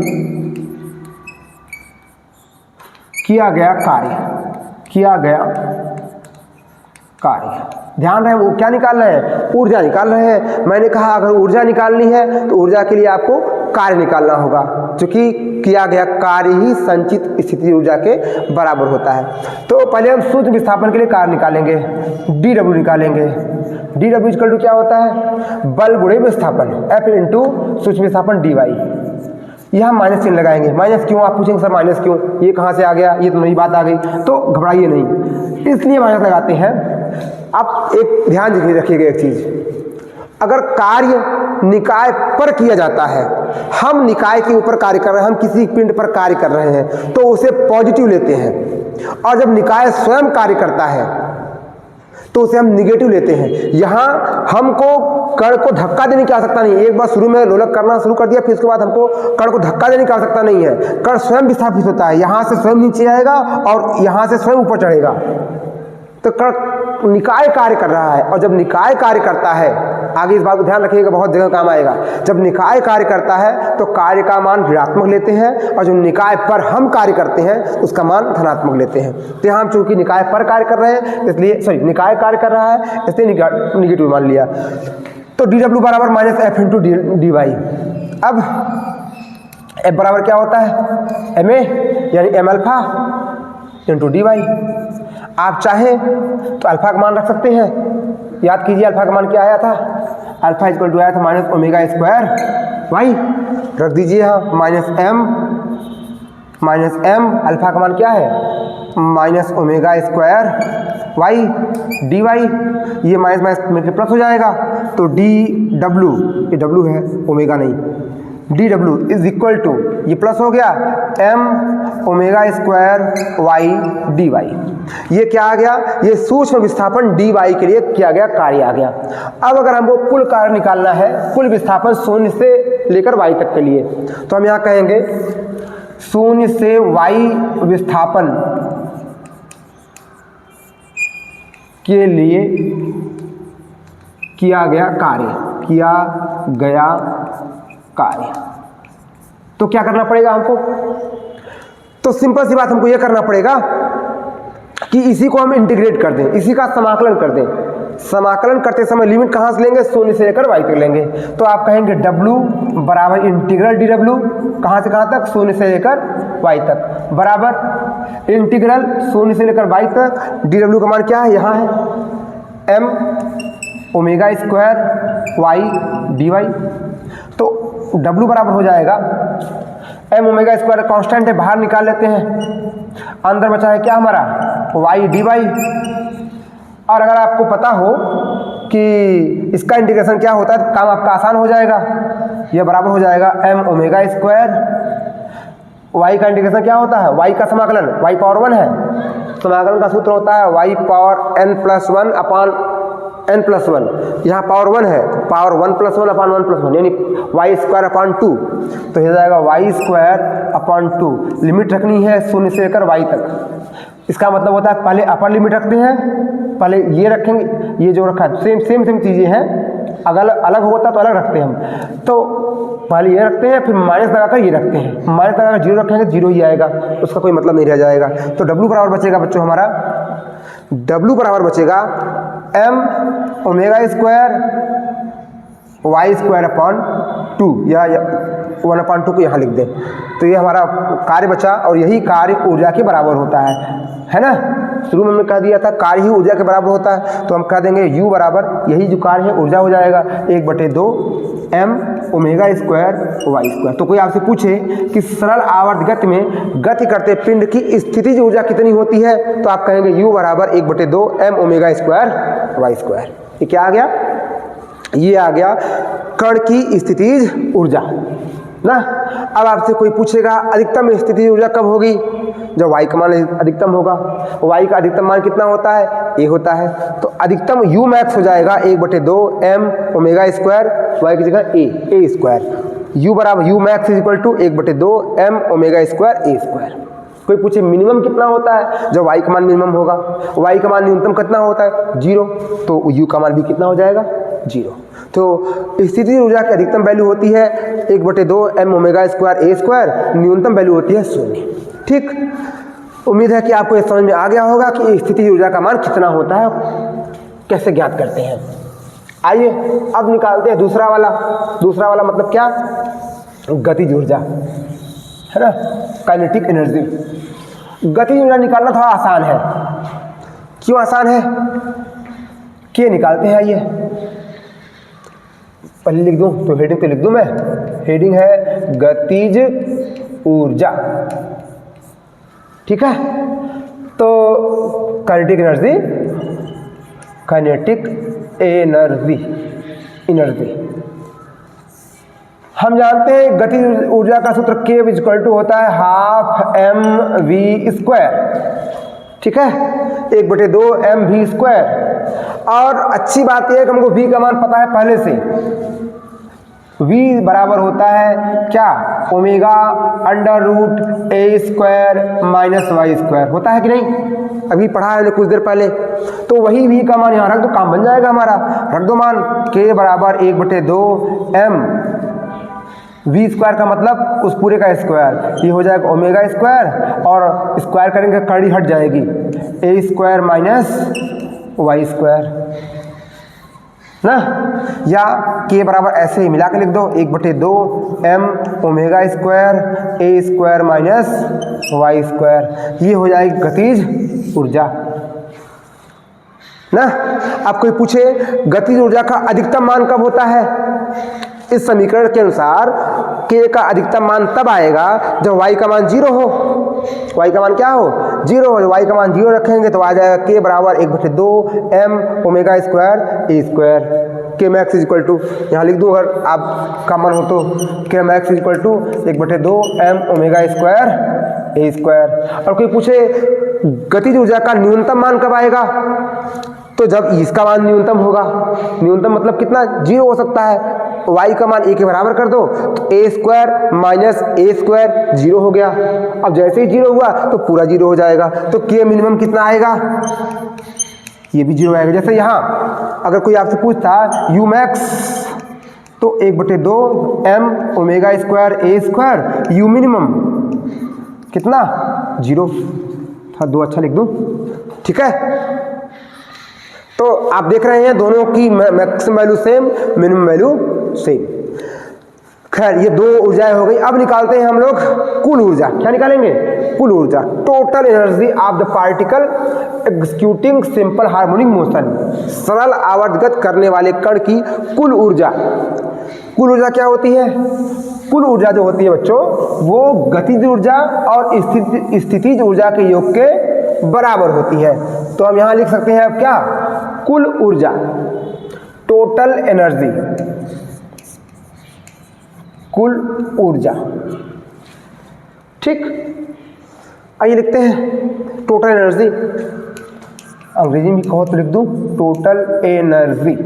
किया गया कार्य। ध्यान रहे, वो क्या निकाल रहे हैं? ऊर्जा निकाल रहे हैं। मैंने कहा अगर ऊर्जा निकालनी है तो ऊर्जा के लिए आपको कार्य निकालना होगा, क्योंकि किया गया कार्य ही संचित स्थितिज ऊर्जा के बराबर होता है। तो पहले हम सूक्ष्म विस्थापन के लिए कार्य निकालेंगे, dw निकालेंगे। dw इक्वल टू क्या होता है? बल गुणे विस्थापन, F इंटू सूक्ष्म विस्थापन dy। यह माइनस चिन्ह लगाएंगे। माइनस क्यों? आप पूछेंगे सर माइनस क्यों, ये कहाँ से आ गया, ये तो नई बात आ गई। तो घबराइए नहीं, इसलिए माइनस लगाते हैं। अब एक ध्यान रखिएगा एक चीज, अगर कार्य निकाय पर किया जाता है, हम निकाय के ऊपर कार्य कर रहे हैं, हम किसी पिंड पर कार्य कर रहे हैं, तो उसे पॉजिटिव लेते हैं। और जब निकाय स्वयं कार्य करता है तो उसे हम निगेटिव लेते हैं। यहाँ हमको कण को धक्का देने की आवश्यकता नहीं है। एक बार शुरू में लोलक करना शुरू कर दिया, फिर उसके बाद हमको कण को धक्का देने की आवश्यकता नहीं है। कण स्वयं विस्थापित होता है, यहाँ से स्वयं नीचे आएगा और यहाँ से स्वयं ऊपर चढ़ेगा। तो कण निकाय कार्य कर रहा है, और जब निकाय कार्य करता है, आगे इस बात को ध्यान रखिएगा, बहुत जगह काम आएगा। जब निकाय कार्य करता है तो कार्य का मान ऋणात्मक लेते हैं, और जब निकाय पर हम कार्य करते हैं उसका मान धनात्मक लेते हैं। तो यहाँ हम चूंकि निकाय पर कार्य कर रहे हैं, इसलिए निकाय कार्य कर रहा है, इसलिए निगेटिव मान लिया। तो dw बराबर माइनस एफ इंटू dy। अब f बराबर क्या होता है? ma यानी m अल्फा इंटू dy। आप चाहें तो अल्फा का मान रख सकते हैं। याद कीजिए अल्फा का मान क्या आया था? अल्फा इक्वल टू आया था माइनस ओमेगा स्क्वायर वाई। रख दीजिए यहाँ minus m minus M, alpha का मान क्या है minus omega square Y D Y, ये माइनस माइनस मिलकर प्लस हो जाएगा, तो डी डब्ल्यू, ये डब्ल्यू है ओमेगा नहीं, D W is equal to, ये प्लस हो गया M omega square Y D Y. ये क्या आ गया, ये सूक्ष्म विस्थापन डी वाई के लिए किया गया कार्य आ गया। अब अगर हमको कुल कार्य निकालना है, कुल विस्थापन शून्य से लेकर वाई तक के लिए, तो हम यहाँ कहेंगे शून्य से वाई विस्थापन के लिए किया गया कार्य। तो क्या करना पड़ेगा हमको, तो सिंपल सी बात हमको यह करना पड़ेगा कि इसी को हम इंटीग्रेट कर दें, इसी का समाकलन कर दें। समाकलन करते समय लिमिट कहाँ से लेंगे, शून्य से लेकर वाई तक लेंगे। तो आप कहेंगे W बराबर इंटीग्रल डी डब्ल्यू, कहाँ से कहाँ तक, शून्य से लेकर वाई तक, बराबर इंटीग्रल शून्य से लेकर वाई तक, डी डब्ल्यू का मान क्या है, यहाँ है m omega square Y D y. तो W बराबर हो जाएगा एम ओमेगा स्क्वायर कांस्टेंट है, बाहर निकाल लेते हैं, अंदर बचा है क्या हमारा वाई डी वाई। और अगर आपको पता हो कि इसका इंटीग्रेशन क्या होता है, काम आपका आसान हो जाएगा। यह बराबर हो जाएगा एम ओमेगा स्क्वायर, वाई का इंटीग्रेशन क्या होता है, वाई का समाकलन, वाई पावर 1 है, समाकलन का सूत्र होता है वाई पावर n प्लस 1 अपान n प्लस 1, यहाँ पावर 1 है, पावर 1 प्लस 1 अपान 1 प्लस 1, यानी वाई स्क्वायर अपान 2, तो हो जाएगा वाई स्क्वायर अपान 2। लिमिट रखनी है शून्य से लेकर वाई तक। इसका मतलब होता है पहले अपर लिमिट रखते हैं, पहले ये रखेंगे, ये जो रखा है सेम चीज़ें हैं, अगर अलग होता तो अलग रखते हैं हम, तो पहले ये रखते हैं, फिर माइनस लगाकर ये रखते हैं, माइनस लगाकर जीरो रखेंगे, जीरो ही आएगा, उसका कोई मतलब नहीं रह जाएगा। तो W बराबर बचेगा बच्चों हमारा, W बराबर बचेगा m omega square y square upon 2, या 1/2 को यहाँ लिख दें, तो ये हमारा कार्य बचा, और यही कार्य ऊर्जा के बराबर होता है ना। शुरू में हमने कह दिया था कार्य ही ऊर्जा के बराबर होता है, तो हम कह देंगे U बराबर यही जो कार्य है ऊर्जा हो जाएगा 1/2 m omega square y square. तो कोई आपसे पूछे कि सरल आवर्त गति में गति करते पिंड की स्थितिज ऊर्जा कितनी होती है, तो आप कहेंगे U बराबर 1/2 m omega square y square. ये क्या आ गया, ये आ गया कण की स्थितिज ऊर्जा ना। अब आपसे कोई पूछेगा अधिकतम स्थितिज ऊर्जा कब होगी, जब वाई का मान अधिकतम होगा। वाई का अधिकतम मान कितना होता है, ए होता है, तो अधिकतम U मैक्स हो जाएगा 1/2 एम ओमेगा स्क्वायर, वाई की जगह ए स्क्वायर। U बराबर U max is equal to 1/2 m omega square a square. कोई पूछे मिनिमम कितना होता है, जब वाई का मान मिनिमम होगा, वाई का मान न्यूनतम कितना होता है 0, तो U का मान भी कितना हो जाएगा 0। तो स्थितिज ऊर्जा की अधिकतम वैल्यू होती है 1/2 m omega square a square, न्यूनतम वैल्यू होती है 0। ठीक, उम्मीद है कि आपको ये समझ में आ गया होगा कि स्थितिज ऊर्जा का मान कितना होता है, कैसे ज्ञात करते हैं। आइए अब निकालते हैं दूसरा वाला मतलब क्या, गतिज ऊर्जा है ना, काइनेटिक एनर्जी। गतिज ऊर्जा निकालना थोड़ा आसान है। क्यों आसान है, के निकालते हैं। आइए पहले लिख दूं, तो हेडिंग पे लिख दूं मैं, हेडिंग है गतिज ऊर्जा, ठीक है। तो काइनेटिक एनर्जी हम जानते हैं गतिज ऊर्जा का सूत्र K इक्वल टू होता है हाफ एम वी स्क्वायर, ठीक है, 1/2 एम वी स्क्वायर। और अच्छी बात यह है कि हमको V का मान पता है पहले से, V बराबर होता है क्या, omega under root a square minus Y square, होता है कि नहीं, अभी पढ़ा है कुछ देर पहले। तो वही V का मान यहाँ रख दो, काम बन जाएगा हमारा। रख दो मान K बराबर 1/2 एम वी स्क्वायर का मतलब उस पूरे का स्क्वायर, ये हो जाएगा ओमेगा स्क्वायर, और स्क्वायर करेंगे कड़ी हट जाएगी, ए स्क्वायर माइनस वाई स्क्वायर ना, या K बराबर ऐसे ही मिला के लिख दो 1/2 m omega square a square minus Y square, ये हो जाएगी गतिज ऊर्जा ना। अब कोई पूछे गतिज ऊर्जा का अधिकतम मान कब होता है, इस समीकरण के अनुसार k का अधिकतम मान तब आएगा जब y का मान 0 हो। y का मान क्या हो? 0 हो। y का मान 0 रखेंगे तो आ जाएगा k बराबर 1/2 m omega square a square. k max equal to, यहाँ लिख दूँ अगर आप का मन हो तो, k max equal to 1/2 m omega square a square. और कोई पूछे गतिज ऊर्जा का न्यूनतम मान कब आएगा, तो जब इसका मान न्यूनतम होगा। न्यूनतम मतलब कितना? 0 हो सकता है। y का मान a के बराबर कर दो तो a square minus a square 0 हो गया। अब जैसे ही 0 हुआ तो पूरा 0 हो जाएगा, तो k मिनिमम कितना आएगा? ये भी 0 आएगा। जैसे यहाँ अगर कोई आपसे पूछता u मैक्स तो 1/2 m omega square a square, u minimum कितना? 0। था 2 अच्छा लिख दूँ, ठीक है। तो आप देख रहे हैं दोनों की maximum value same, minimum value same. खैर ये दो ऊर्जाएं हो गई। अब निकालते हैं हम लोग कुल ऊर्जा। क्या निकालेंगे? कुल ऊर्जा, total energy of the particle executing simple harmonic motion, सरल आवर्तगत करने वाले कण की कुल ऊर्जा। कुल ऊर्जा क्या होती है? कुल ऊर्जा जो होती है बच्चों, वो गतिज ऊर्जा और स्थितिज ऊर्जा के योग के बराबर होती है। तो हम यहां लिख सकते हैं अब क्या? कुल ऊर्जा, टोटल एनर्जी, कुल ऊर्जा। ठीक, आइए लिखते हैं टोटल एनर्जी। अंग्रेजी में कहो तो लिख दूं टोटल एनर्जी।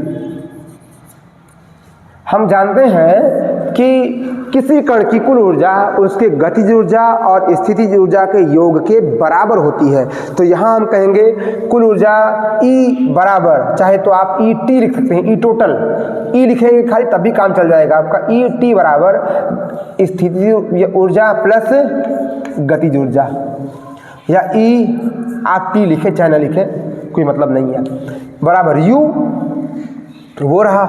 हम जानते हैं कि किसी कण की कुल ऊर्जा उसके गतिज ऊर्जा और स्थितिज ऊर्जा के योग के बराबर होती है। तो यहाँ हम कहेंगे कुल ऊर्जा E बराबर, चाहे तो आप ET लिख सकते हैं, E टोटल, E लिखेंगे खाली तब भी काम चल जाएगा आपका। ET बराबर स्थितिज ऊर्जा प्लस गतिज ऊर्जा, या E आप T लिखे चाहे ना लिखे कोई मतलब नहीं है, बराबर U वो रहा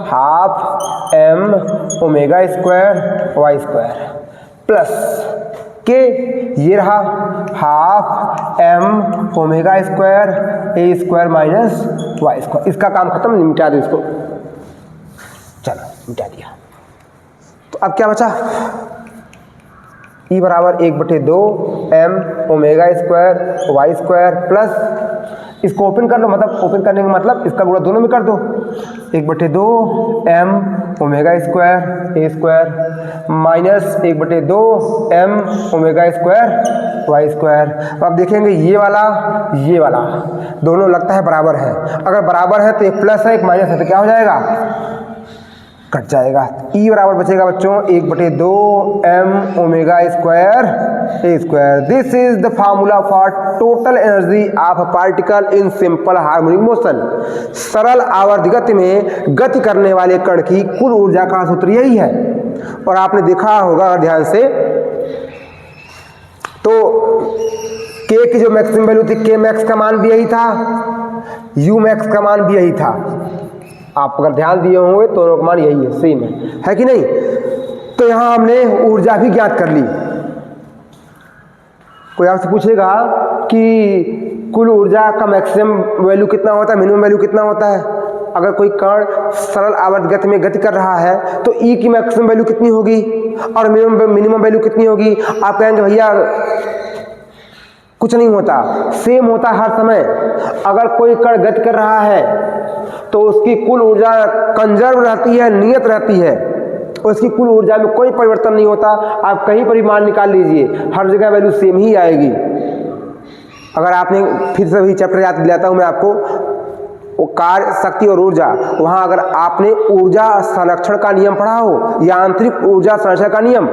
half m omega square y square plus k ये रहा half m omega square a square minus Y square. इसका काम खत्म, मिटा दो इसको, चलो मिटा दिया। तो अब क्या बचा? E बराबर 1/2 m omega square y square plus, इसको ओपन कर दो, मतलब ओपन करने का मतलब इसका गुणा दोनों में कर दो, 1/2 m omega square a square minus 1/2 m omega square y square. अब देखेंगे ये वाला दोनों लगता है बराबर है। अगर बराबर है तो एक प्लस है एक माइनस है, तो क्या हो जाएगा? कट जाएगा। E बराबर बचेगा बच्चों 1/2 m omega square a square. This is the formula for total energy of a particle in simple harmonic motion. सरल आवर्त गति में गति करने वाले कण की कुल ऊर्जा का सूत्र यही है। और आपने देखा होगा अगर ध्यान से तो k की जो मैक्सिमम वैल्यू थी, k मैक्स का मान भी यही था, u मैक्स का मान भी यही था। आप अगर ध्यान दिए होंगे तो दोनों का मान यही है, सेम है कि नहीं? तो यहां हमने ऊर्जा भी ज्ञात कर ली। कोई आपसे पूछेगा कि कुल ऊर्जा का मैक्सिमम वैल्यू कितना होता है, मिनिमम वैल्यू कितना होता है? अगर कोई कण सरल आवर्त गति में गति कर रहा है तो E की मैक्सिमम वैल्यू कितनी होगी और मिनिमम वैल्यू कितनी होगी? आप कहेंगे भैया कुछ नहीं होता, सेम होता है हर समय। अगर कोई कण गति कर रहा है तो उसकी कुल ऊर्जा कंजर्व रहती है, नियत रहती है, उसकी कुल ऊर्जा में कोई परिवर्तन नहीं होता। आप कहीं पर भी मान निकाल लीजिए, हर जगह वैल्यू सेम ही आएगी। अगर आपने, फिर से वही चैप्टर याद दिलाता हूं मैं आपको, वो कार्य शक्ति और ऊर्जा, वहां अगर आपने ऊर्जा संरक्षण का नियम पढ़ा हो या आंतरिक ऊर्जा संरक्षण का नियम,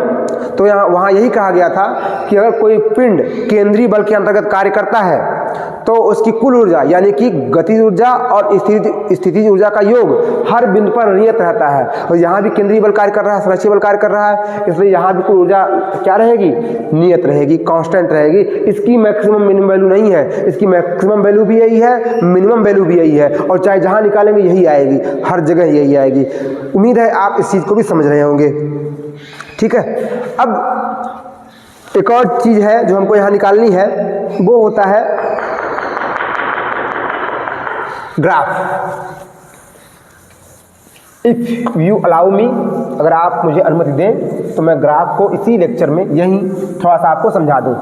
तो यहाँ वहां यही कहा गया था कि अगर कोई पिंड केंद्रीय बल के अंतर्गत कार्य करता है तो उसकी कुल ऊर्जा यानी कि गतिज ऊर्जा और स्थितिज ऊर्जा का योग हर बिंदु पर नियत रहता है। और यहाँ भी केंद्रीय बल कार्य कर रहा है, संरक्षीय बल कार्य कर रहा है, इसलिए यहाँ भी कुल ऊर्जा क्या रहेगी? नियत रहेगी, कांस्टेंट रहेगी। इसकी मैक्सिमम मिनिमम वैल्यू नहीं है, इसकी मैक्सिमम वैल्यू भी यही है, मिनिमम वैल्यू भी यही है, और चाहे जहाँ निकालेंगे यही आएगी, हर जगह यही आएगी। उम्मीद है आप इस चीज़ को भी समझ रहे होंगे, ठीक है। अब एक और चीज़ है जो हमको यहाँ निकालनी है, वो होता है graph. If you allow me, अगर आप मुझे अनुमति दें तो मैं ग्राफ को इसी लेक्चर में यहीं थोड़ा सा आपको समझा दूँ,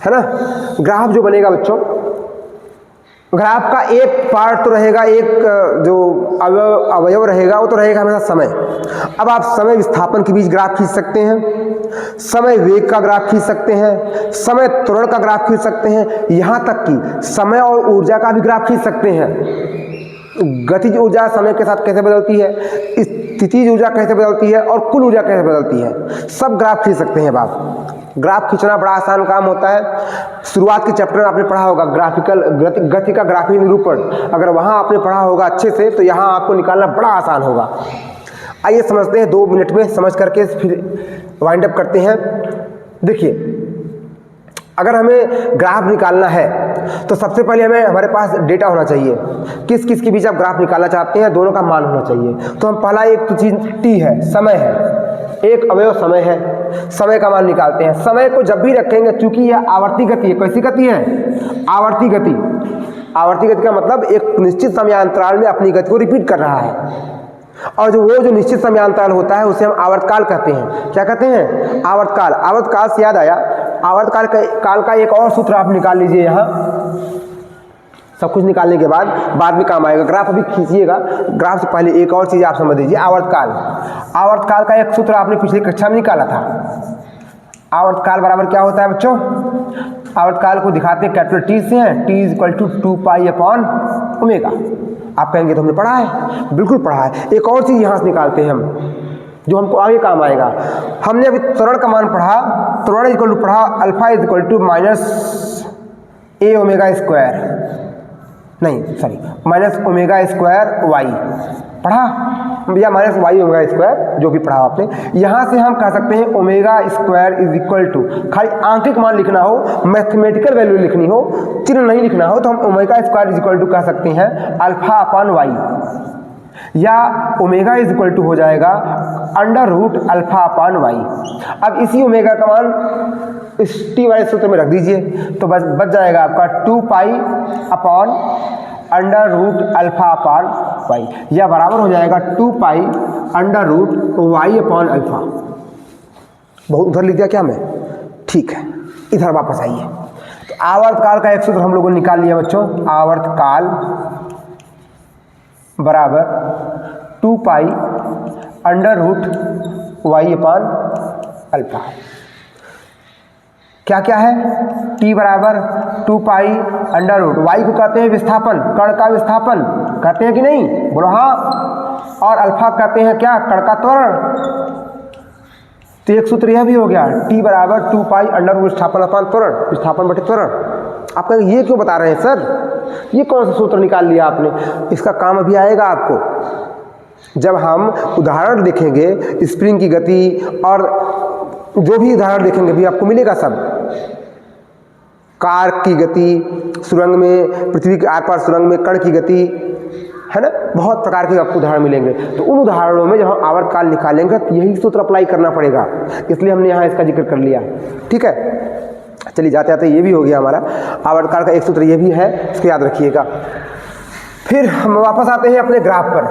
है ना। ग्राफ जो बनेगा बच्चों, ग्राफ का एक पार्ट तो रहेगा, एक जो अवयव रहेगा वो तो रहेगा हमेशा समय। अब आप समय विस्थापन के बीच ग्राफ खींच सकते हैं, समय वेग का ग्राफ खींच सकते हैं, समय त्वरण का ग्राफ खींच सकते हैं, यहाँ तक कि समय और ऊर्जा का भी ग्राफ खींच सकते हैं। गतिज ऊर्जा समय के साथ कैसे बदलती है, स्थितिज ऊर्जा कैसे बदलती है और कुल ऊर्जा कैसे बदलती है, सब ग्राफ खींच सकते हैं आप। ग्राफ खींचना बड़ा आसान काम होता है। शुरुआत के चैप्टर में आपने पढ़ा होगा ग्राफिकल गति का ग्राफिक निरूपण, अगर वहाँ आपने पढ़ा होगा अच्छे से तो यहाँ आपको निकालना बड़ा आसान होगा। आइए समझते हैं 2 मिनट में, समझ करके फिर वाइंड अप करते हैं। देखिए, अगर हमें ग्राफ निकालना है तो सबसे पहले हमारे पास डेटा होना चाहिए, किस किस के बीच आप ग्राफ निकालना चाहते हैं, दोनों का मान होना चाहिए। तो हम पहला एक तो चीज़ टी है, समय है, एक अवयव समय है, समय का मान निकालते हैं। समय को जब भी रखेंगे, चूंकि यह आवर्ती गति है, कैसी गति है, आवर्ती गति। आवर्ती गति का मतलब एक निश्चित समयांतराल में अपनी गति को रिपीट कर रहा है, और जो निश्चित समयांतराल होता है उसे हम आवर्तकाल कहते हैं। क्या कहते हैं, आवर्तकाल। आवर्तकाल से याद आया, आवर्तकाल का एक और सूत्र आप निकाल लीजिए। यहाँ सब कुछ निकालने के बाद में काम आएगा। ग्राफ अभी खींचिएगा, ग्राफ से पहले एक और चीज़ आप समझ लीजिए, आवर्तकाल। आवर्तकाल का एक सूत्र आपने पिछली कक्षा में निकाला था। आवर्तकाल बराबर क्या होता है बच्चों, आवर्तकाल को दिखाते हैं कैपिटल टी से हैं, t is equal to 2 pi upon omega. आप कहेंगे तो हमने पढ़ा है, बिल्कुल पढ़ा है। एक और चीज़ यहाँ से निकालते हैं हम, जो हमको आगे काम आएगा। हमने अभी त्वरण का मान पढ़ा, त्वरण इज इक्वल टू पढ़ा alpha is equal to minus A omega square, नहीं sorry minus omega square Y पढ़ा, या माइनस वाई ओमेगा स्क्वायर, जो भी पढ़ा आपने। यहाँ से हम कह सकते हैं omega square is equal to, खाली आंकिक मान लिखना हो, मैथमेटिकल वैल्यू लिखनी हो, चिन्ह नहीं लिखना हो, तो हम omega square is equal to कह सकते हैं अल्फा अपॉन वाई, या ओमेगा इज इक्वल टू हो जाएगा under root alpha upon y. अब इसी ओमेगा का मान इस टी वाले सूत्र में रख दीजिए, तो बस बच जाएगा आपका 2 pi upon under root alpha upon y, या बराबर हो जाएगा 2 pi under root y upon alpha. बहुत उधर लिख दिया क्या मैं, ठीक है, इधर वापस आइए। तो आवर्तकाल का एक सूत्र हम लोगों ने निकाल लिया बच्चों, आवर्तकाल बराबर 2 pi under root y upon alpha. क्या क्या है, t बराबर 2 पाई अंडर रूट, वाई को कहते हैं विस्थापन, कण का विस्थापन कहते हैं कि नहीं, बोलो हाँ, और अल्फा कहते हैं क्या, कण का त्वरण। तो एक सूत्र यह भी हो गया, t बराबर 2 पाई अंडर रूट विस्थापन अपॉन त्वरण, विस्थापन बटे त्वरण। आप कहेंगे ये क्यों बता रहे हैं सर, ये कौन सा सूत्र निकाल लिया आपने, इसका काम अभी आएगा आपको जब हम उदाहरण देखेंगे स्प्रिंग की गति, और जो भी उदाहरण देखेंगे भी आपको मिलेगा सब, कार की गति, सुरंग में, पृथ्वी के आर पार सुरंग में कण की गति, है ना, बहुत प्रकार के आपको उदाहरण मिलेंगे। तो उन उदाहरणों में जब हम आवर्तकाल निकालेंगे तो यही सूत्र अप्लाई करना पड़ेगा, इसलिए हमने यहाँ इसका जिक्र कर लिया, ठीक है। चलिए जाते जाते ये भी हो गया हमारा, आवर्तकाल का एक सूत्र ये भी है, इसको याद रखिएगा। फिर हम वापस आते हैं अपने ग्राफ पर,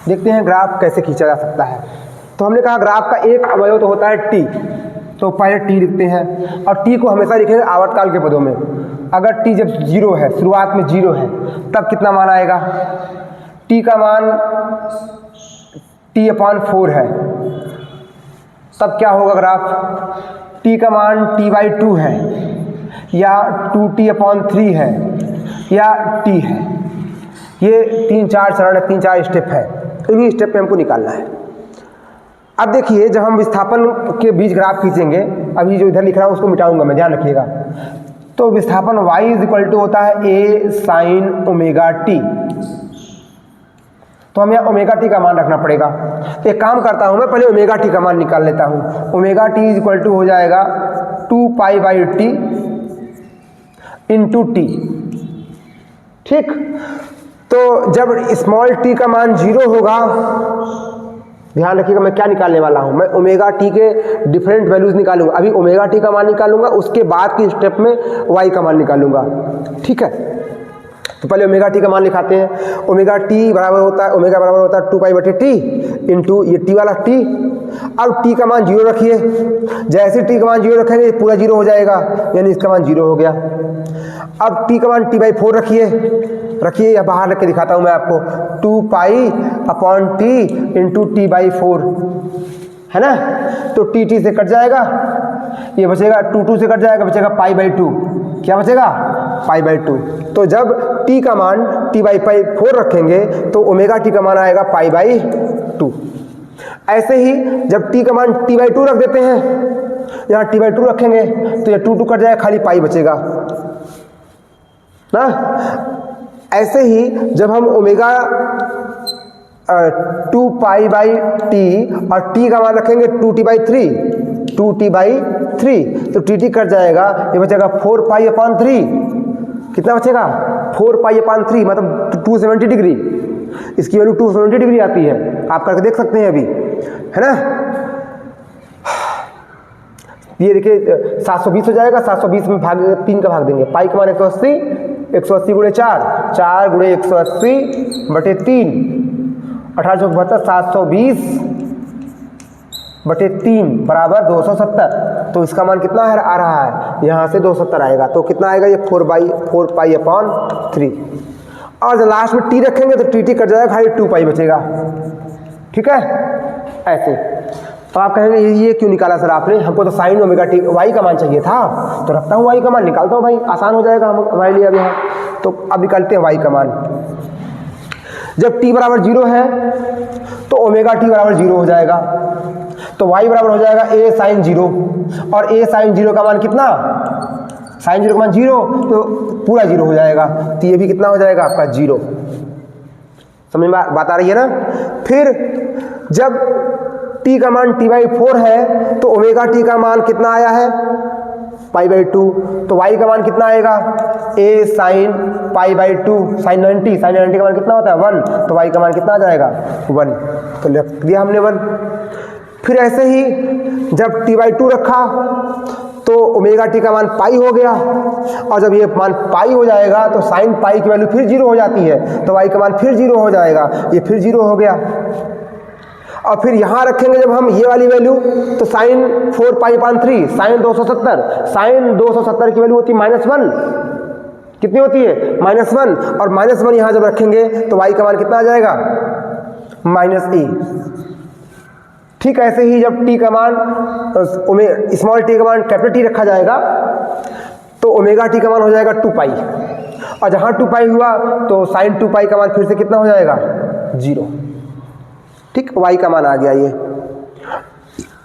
देखते हैं ग्राफ कैसे खींचा जा सकता है। तो हमने कहा ग्राफ का एक अवयव तो होता है टी, तो पहले टी लिखते हैं, और टी को हमेशा लिखेंगे आवर्तकाल के पदों में। अगर टी जब 0 है, शुरुआत में 0 है, तब कितना मान आएगा, टी का मान t/4 है, तब क्या होगा ग्राफ, t का मान t/2 है, या 2t/3 है, या t है। ये 3-4 चरण है, 3-4 स्टेप है, इन्हीं स्टेप पे हमको निकालना है। अब देखिए जब हम विस्थापन के बीच ग्राफ खींचेंगे, अभी जो इधर लिख रहा हूँ उसको मिटाऊंगा मैं, ध्यान रखिएगा। तो विस्थापन y इज इक्वल टू होता है a साइन ओमेगा टी, तो हम यहाँ ओमेगा टी का मान रखना पड़ेगा। तो एक काम करता हूँ मैं, पहले ओमेगा टी का मान निकाल लेता हूँ। Omega T is equal to हो जाएगा 2 pi by t into t, ठीक। तो जब स्मॉल टी का मान 0 होगा, ध्यान रखिएगा मैं क्या निकालने वाला हूं, मैं ओमेगा टी के डिफरेंट वैल्यूज निकालूंगा। अभी ओमेगा टी का मान निकालूंगा, उसके बाद की स्टेप में वाई का मान निकालूंगा, ठीक है। तो पहले ओमेगा टी का मान लिखाते हैं। ओमेगा टी बराबर होता है, ओमेगा बराबर होता है 2π/t इंटू ये टी वाला टी। अब टी का मान 0 रखिए, जैसे टी का मान 0 रखेंगे पूरा 0 हो जाएगा, यानी इसका मान 0 हो गया। अब टी का मान t/4 रखिए, या बाहर रख के दिखाता हूँ मैं आपको, 2π/t इंटू t/4 है ना। तो t से कट जाएगा, ये बचेगा 2 से कट जाएगा, बचेगा π/2। क्या बचेगा? π/2। तो जब t का मान t/4 रखेंगे तो ओमेगा टी का मान आएगा π/2। ऐसे ही जब t का मान t/2 रख देते हैं, यहाँ t/2 रखेंगे तो ये 2 कट जाएगा, खाली पाई बचेगा ना। ऐसे ही जब हम ओमेगा 2π/t और t का मान रखेंगे 2t/3 तो tt कट जाएगा, ये बचेगा 4π/3। कितना बचेगा? 4π/3 मतलब 270 डिग्री। इसकी वैल्यू 270 डिग्री आती है, आप करके देख सकते हैं अभी, है ना। ये देखिए 720 हो जाएगा, 720 में 3 का भाग देंगे, पाई का मान 180, 180 गुणे 4, 4 गुणे 180/3, 1872 720/3 बराबर 270। तो इसका मान कितना है आ रहा है? यहाँ से 270 आएगा, तो कितना आएगा ये 4π/3। और जब लास्ट में टी रखेंगे तो टी कट जाएगा, खाली 2π बचेगा। ठीक है, ऐसे। तो आप कहेंगे ये क्यों निकाला सर आपने, हमको तो साइन ओमेगा टी वाई का मान चाहिए था। तो रखता हूँ वाई का मान, निकालता हूँ भाई, आसान हो जाएगा हमारे लिए अब यहाँ। तो अब निकालते हैं वाई का मान। जब t बराबर 0 है तो ओमेगा टी बराबर 0 हो जाएगा, तो y बराबर हो जाएगा a साइन 0। और a साइन 0 का मान कितना? साइन 0 का मान 0, तो पूरा 0 हो जाएगा, तो ये भी कितना हो जाएगा आपका 0। समझ में बात आ रही है ना। फिर जब t का मान t/4 है तो ओमेगा टी का मान कितना आया है? π/2। तो y का मान कितना आएगा? a साइन π/2, साइन 90 का मान कितना होता है? 1। तो y का मान कितना आ जाएगा? 1। तो लिख दिया हमने 1। फिर ऐसे ही जब t/2 रखा तो ओमेगा टी का मान पाई हो गया, और जब ये मान पाई हो जाएगा तो साइन पाई की वैल्यू फिर 0 हो जाती है, तो y का मान फिर 0 हो जाएगा, ये फिर 0 हो गया। और फिर यहाँ रखेंगे जब हम ये वाली वैल्यू, तो साइन 4π/3 साइन 270, साइन 270 की वैल्यू होती है -1। कितनी होती है? -1। और -1 यहाँ जब रखेंगे तो y का मान कितना आ जाएगा? -a। ठीक, ऐसे ही जब t का मान स्मॉल t का मान कैपिटल T रखा जाएगा तो ओमेगा टी का मान हो जाएगा 2π, और जहाँ 2π हुआ तो साइन 2π का मान फिर से कितना हो जाएगा? 0। ठीक, y का मान आ गया ये।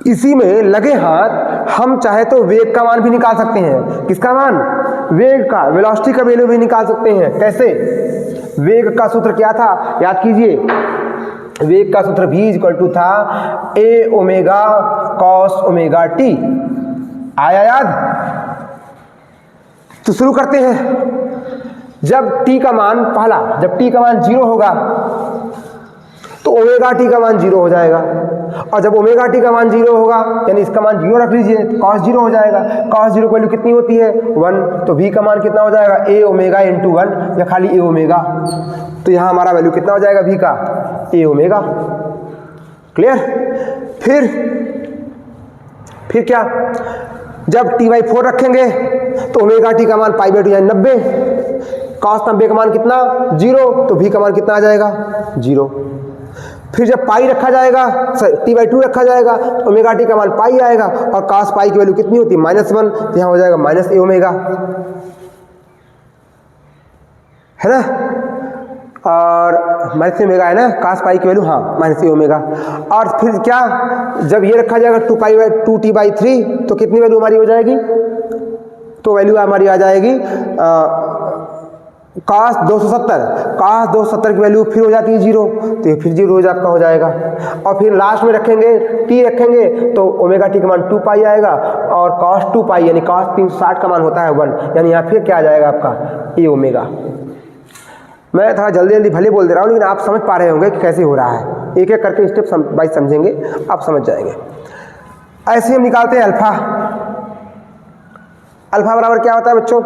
इसी में लगे हाथ हम चाहे तो वेग का मान भी निकाल सकते हैं। किसका मान? वेग का, वेलोसिटी का वैल्यू भी निकाल सकते हैं। कैसे? वेग का सूत्र क्या था? याद कीजिए, वेग का सूत्र v = था a omega cos omega t. आया याद? तो शुरू करते हैं। जब t का मान पहला, जब t का मान 0 होगा तो ओमेगा टी का मान 0 हो जाएगा, और जब ओमेगा टी का मान 0 होगा यानी इसका मान 0 रख लीजिए, तो कॉस 0 हो जाएगा। कॉस 0 की वैल्यू कितनी होती है? 1। तो v का मान कितना हो जाएगा? a ओमेगा इंटू 1, या खाली a ओमेगा। तो यहाँ हमारा वैल्यू कितना हो जाएगा v का? a omega. क्लियर? फिर क्या? जब t/4 रखेंगे तो ओमेगा टी का मान π/2 यानी 90। कॉस 90 का मान कितना? 0। तो v का मान कितना आ जाएगा? 0। फिर जब पाई रखा जाएगा, t/2 रखा जाएगा तो ओमेगा टी का मान पाई आएगा, और cos पाई की वैल्यू कितनी होती है? -1। तो यहाँ हो जाएगा -a ओमेगा, है ना। और -a ओमेगा है ना, cos पाई की वैल्यू, हाँ -a ओमेगा। और फिर क्या? जब ये रखा जाएगा 2t/3 तो कितनी वैल्यू हमारी हो जाएगी? तो वैल्यू हमारी आ जाएगी cos 270 की वैल्यू फिर हो जाती है 0, तो ये फिर 0 आपका हो जाएगा। और फिर लास्ट में रखेंगे t रखेंगे तो ओमेगा टी का मान 2π आएगा, और cos 2π यानी cos 360 का मान होता है 1, यानी यहाँ फिर क्या आ जाएगा आपका? a omega. मैं थोड़ा जल्दी भले बोल दे रहा हूँ, लेकिन आप समझ पा रहे होंगे कि कैसे हो रहा है। एक एक करके स्टेप बाय समझेंगे, आप समझ जाएंगे। ऐसे हम निकालते हैं अल्फा। अल्फा बराबर क्या होता है बच्चों?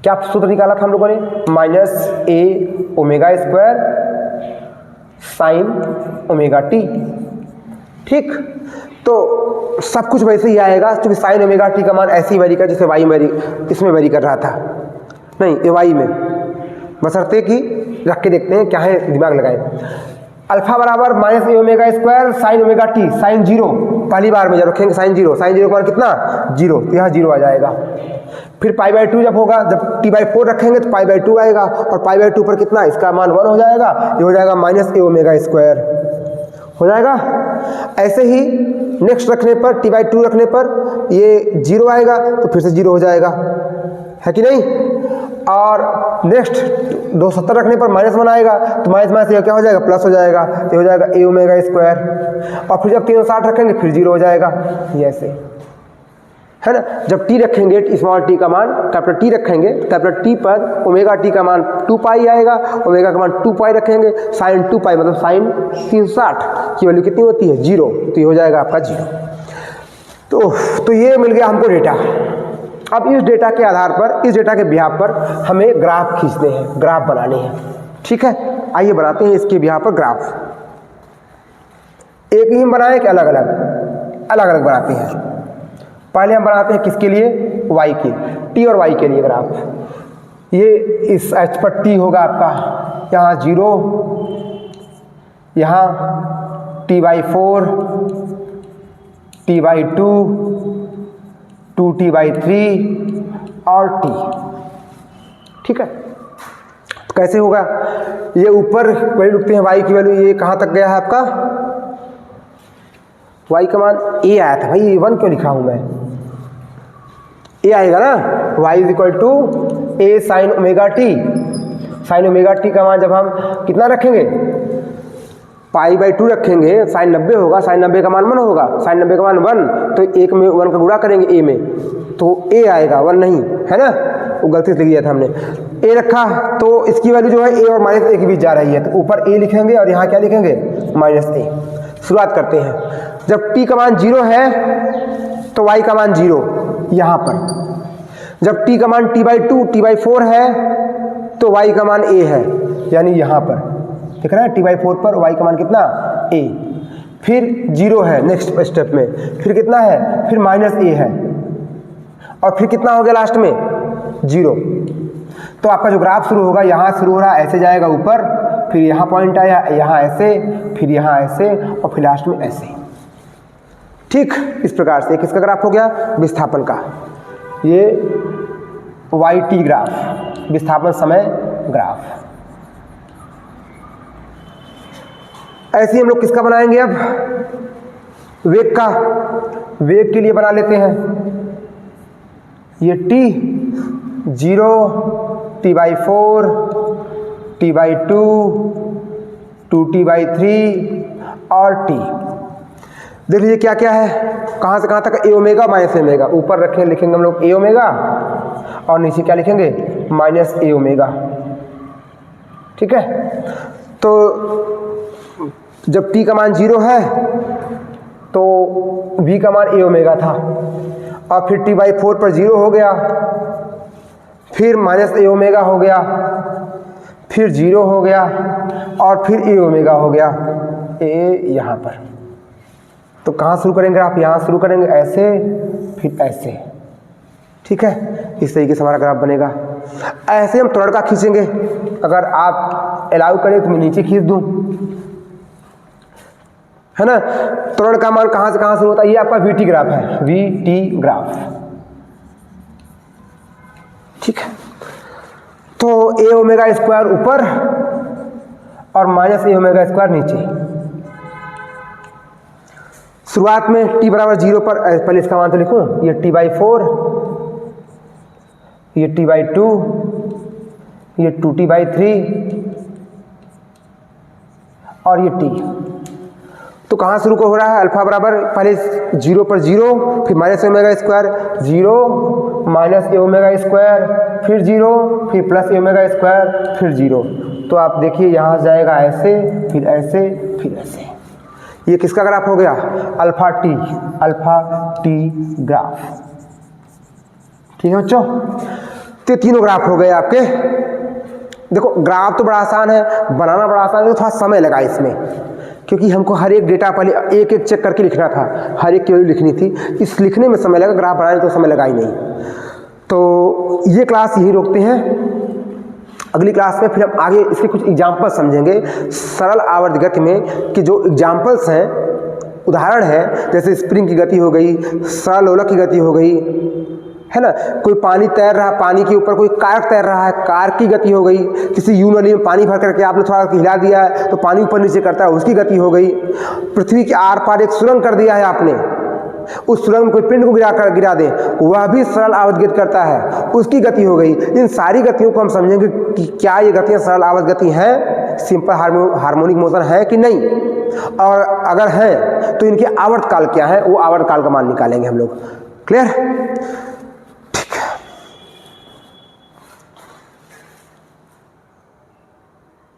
क्या सूत्र निकाला था हम लोगों ने, माइनस ए omega square sine omega T. ठीक, तो सब कुछ वैसे ही आएगा क्योंकि साइन ओमेगा टी का मान ऐसे ही वेरी कर जैसे वाई में इसमें वेरी कर रहा था, नहीं ये वाई में, बशर्ते कि रख के देखते हैं क्या है, दिमाग लगाए। अल्फा बराबर माइनस ए omega square sine omega T, sine zero पहली बार में जब रखेंगे साइन जीरो का मान कितना, जीरो, तो यहाँ जीरो आ जाएगा। फिर पाई बाई टू जब होगा, जब टी बाई 4 रखेंगे तो पाई बाई 2 आएगा, और पाई बाई 2 पर कितना, इसका मान 1 हो जाएगा, ये हो जाएगा माइनस ए ओमेगा स्क्वायर हो जाएगा। ऐसे ही नेक्स्ट रखने पर टी बाई 2 रखने पर ये जीरो आएगा तो फिर से जीरो हो जाएगा, है कि नहीं। और नेक्स्ट 270 रखने पर -1 आएगा तो माइनस ये क्या हो जाएगा, प्लस हो जाएगा, तो हो जाएगा ए ओमेगा स्क्वायर। और फिर जब 360 रखेंगे फिर जीरो हो जाएगा, ये ऐसे है ना। जब टी रखेंगे स्मॉल टी का मान कैपिटल टी रखेंगे, कैपिटल टी पर ओमेगा टी का मान 2 पाई आएगा, ओमेगा का मान 2 पाई रखेंगे, साइन 2 पाई मतलब साइन 360 की वैल्यू कितनी होती है, जीरो, तो ये हो जाएगा आपका जीरो। तो ये मिल गया हमको डेटा। अब इस डेटा के आधार पर, इस डेटा के बिहाफ पर हमें ग्राफ खींचने हैं, ग्राफ बनाने हैं। ठीक है, आइए बनाते हैं इसके बिहाफ पर ग्राफ। एक ही बनाए कि अलग अलग बनाते हैं। पहले हम बनाते हैं किसके लिए, y के, t और y के लिए ग्राफ। ये इस एच पर t होगा आपका, यहाँ 0, यहाँ t/4, t/2, 2t/3 और t। ठीक है, तो कैसे होगा, ये ऊपर वैल्यू लिखते हैं y की वैल्यू, ये कहाँ तक गया है आपका, y का मान a आया था भाई, ये 1 क्यों लिखा हूं मैं, a आएगा ना, y is equal to a sine omega T. Sine omega T का मान जब हम कितना रखेंगे, पाई बाई 2 रखेंगे, साइन 90 होगा, साइन 90 का मान 1 होगा, साइन 90 का मान 1, तो 1 में 1 का गुणा करेंगे a में, तो a आएगा, 1 नहीं है ना, वो गलती से लिख दिया था हमने, a रखा तो इसकी वैल्यू जो है a और माइनस a के बीच जा रही है, तो ऊपर a लिखेंगे और यहाँ क्या लिखेंगे, माइनस a। शुरुआत करते हैं, जब t का मान 0 है तो y का मान 0 यहाँ पर, जब t का मान t/2 t/4 है तो y का मान a है, यानी यहाँ पर दिख रहा है, t/4 पर y का मान कितना, a। फिर 0 है नेक्स्ट स्टेप में, फिर कितना है, फिर माइनस a है, और फिर कितना हो गया लास्ट में, 0। तो आपका जो ग्राफ शुरू होगा, यहाँ शुरू हो रहा है, ऐसे जाएगा ऊपर, फिर यहाँ पॉइंट आया, यहाँ ऐसे, फिर यहाँ ऐसे, और फिर लास्ट में ऐसे। ठीक, इस प्रकार से किसका ग्राफ हो गया, विस्थापन का। ये YT ग्राफ, विस्थापन समय ग्राफ। ऐसे ही हम लोग किसका बनाएंगे अब, वेग का। वेग के लिए बना लेते हैं, ये t 0, t/4, t/2, 2t/3 और t। देख लीजिए क्या क्या है, कहाँ से कहाँ तक, ए ओमेगा माइनस ए ओमेगा, ऊपर रखें लिखेंगे हम लोग ए ओमेगा, और नीचे क्या लिखेंगे, माइनस ए ओमेगा। ठीक है, तो जब t का मान 0 है तो v का मान ए ओमेगा था, और फिर t/4 पर 0 हो गया, फिर माइनस ए ओमेगा हो गया, फिर 0 हो गया, और फिर ए ओमेगा हो गया, ए यहाँ पर। तो कहाँ शुरू करेंगे आप, यहाँ शुरू करेंगे ऐसे, फिर ऐसे। ठीक है, इस तरीके से हमारा ग्राफ बनेगा। ऐसे हम त्वरण का खींचेंगे, अगर आप अलाउ करें तो मैं नीचे खींच दूं, है ना। त्वरण का मान कहाँ से कहाँ शुरू होता है, ये आपका VT ग्राफ है, VT ग्राफ। ठीक है, तो ए ओमेगा स्क्वायर ऊपर और माइनस ए ओमेगा स्क्वायर नीचे। शुरुआत में t बराबर 0 पर, पहले इसका मान तो लिखूं, ये t/4, ये t/2, ये 2t/3 और ये t। तो कहाँ शुरू को हो रहा है, अल्फा बराबर पहले 0 पर 0, फिर माइनस ओमेगा स्क्वायर 0, माइनस ए ओमेगा स्क्वायर, फिर 0, फिर प्लस ए ओमेगा स्क्वायर, फिर 0। तो आप देखिए यहाँ जाएगा ऐसे, फिर ऐसे, फिर ऐसे। ये किसका ग्राफ हो गया, अल्फा टी ग्राफ। ठीक है बच्चों, तो तीनों ग्राफ हो गए आपके। देखो ग्राफ तो बड़ा आसान है, बनाना बड़ा आसान है, तो थोड़ा समय लगा इसमें, क्योंकि हमको हर एक डेटा पहले एक एक चेक करके लिखना था, हर एक की वैल्यू लिखनी थी, इस लिखने में समय लगा, ग्राफ बनाने तो समय लगा ही नहीं। तो ये क्लास यही रोकते हैं, अगली क्लास में फिर हम आगे इसके कुछ एग्जाम्पल समझेंगे सरल आवर्त गति में, कि जो एग्जाम्पल्स हैं, उदाहरण है, जैसे स्प्रिंग की गति हो गई, सरल लोलक की गति हो गई, है ना, कोई पानी तैर रहा, पानी के ऊपर कोई कार तैर रहा है, कार की गति हो गई, किसी यूं नली में पानी भर करके आपने थोड़ा हिला दिया है तो पानी ऊपर नीचे करता है, उसकी गति हो गई। पृथ्वी के आर पार एक सुरंग कर दिया है आपने, उस सुरंग में कोई पिंड को गिरा दें, वह भी सरल आवर्त गति करता है, उसकी गति हो गई। इन सारी गतियों को हम समझेंगे कि क्या ये गतियाँ सरल आवर्त गति हैं, सिंपल हार्मोनिक मोशन है कि नहीं, और अगर हैं तो इनके आवर्त काल क्या है, वो आवर्त काल का मान निकालेंगे हम लोग। क्लियर?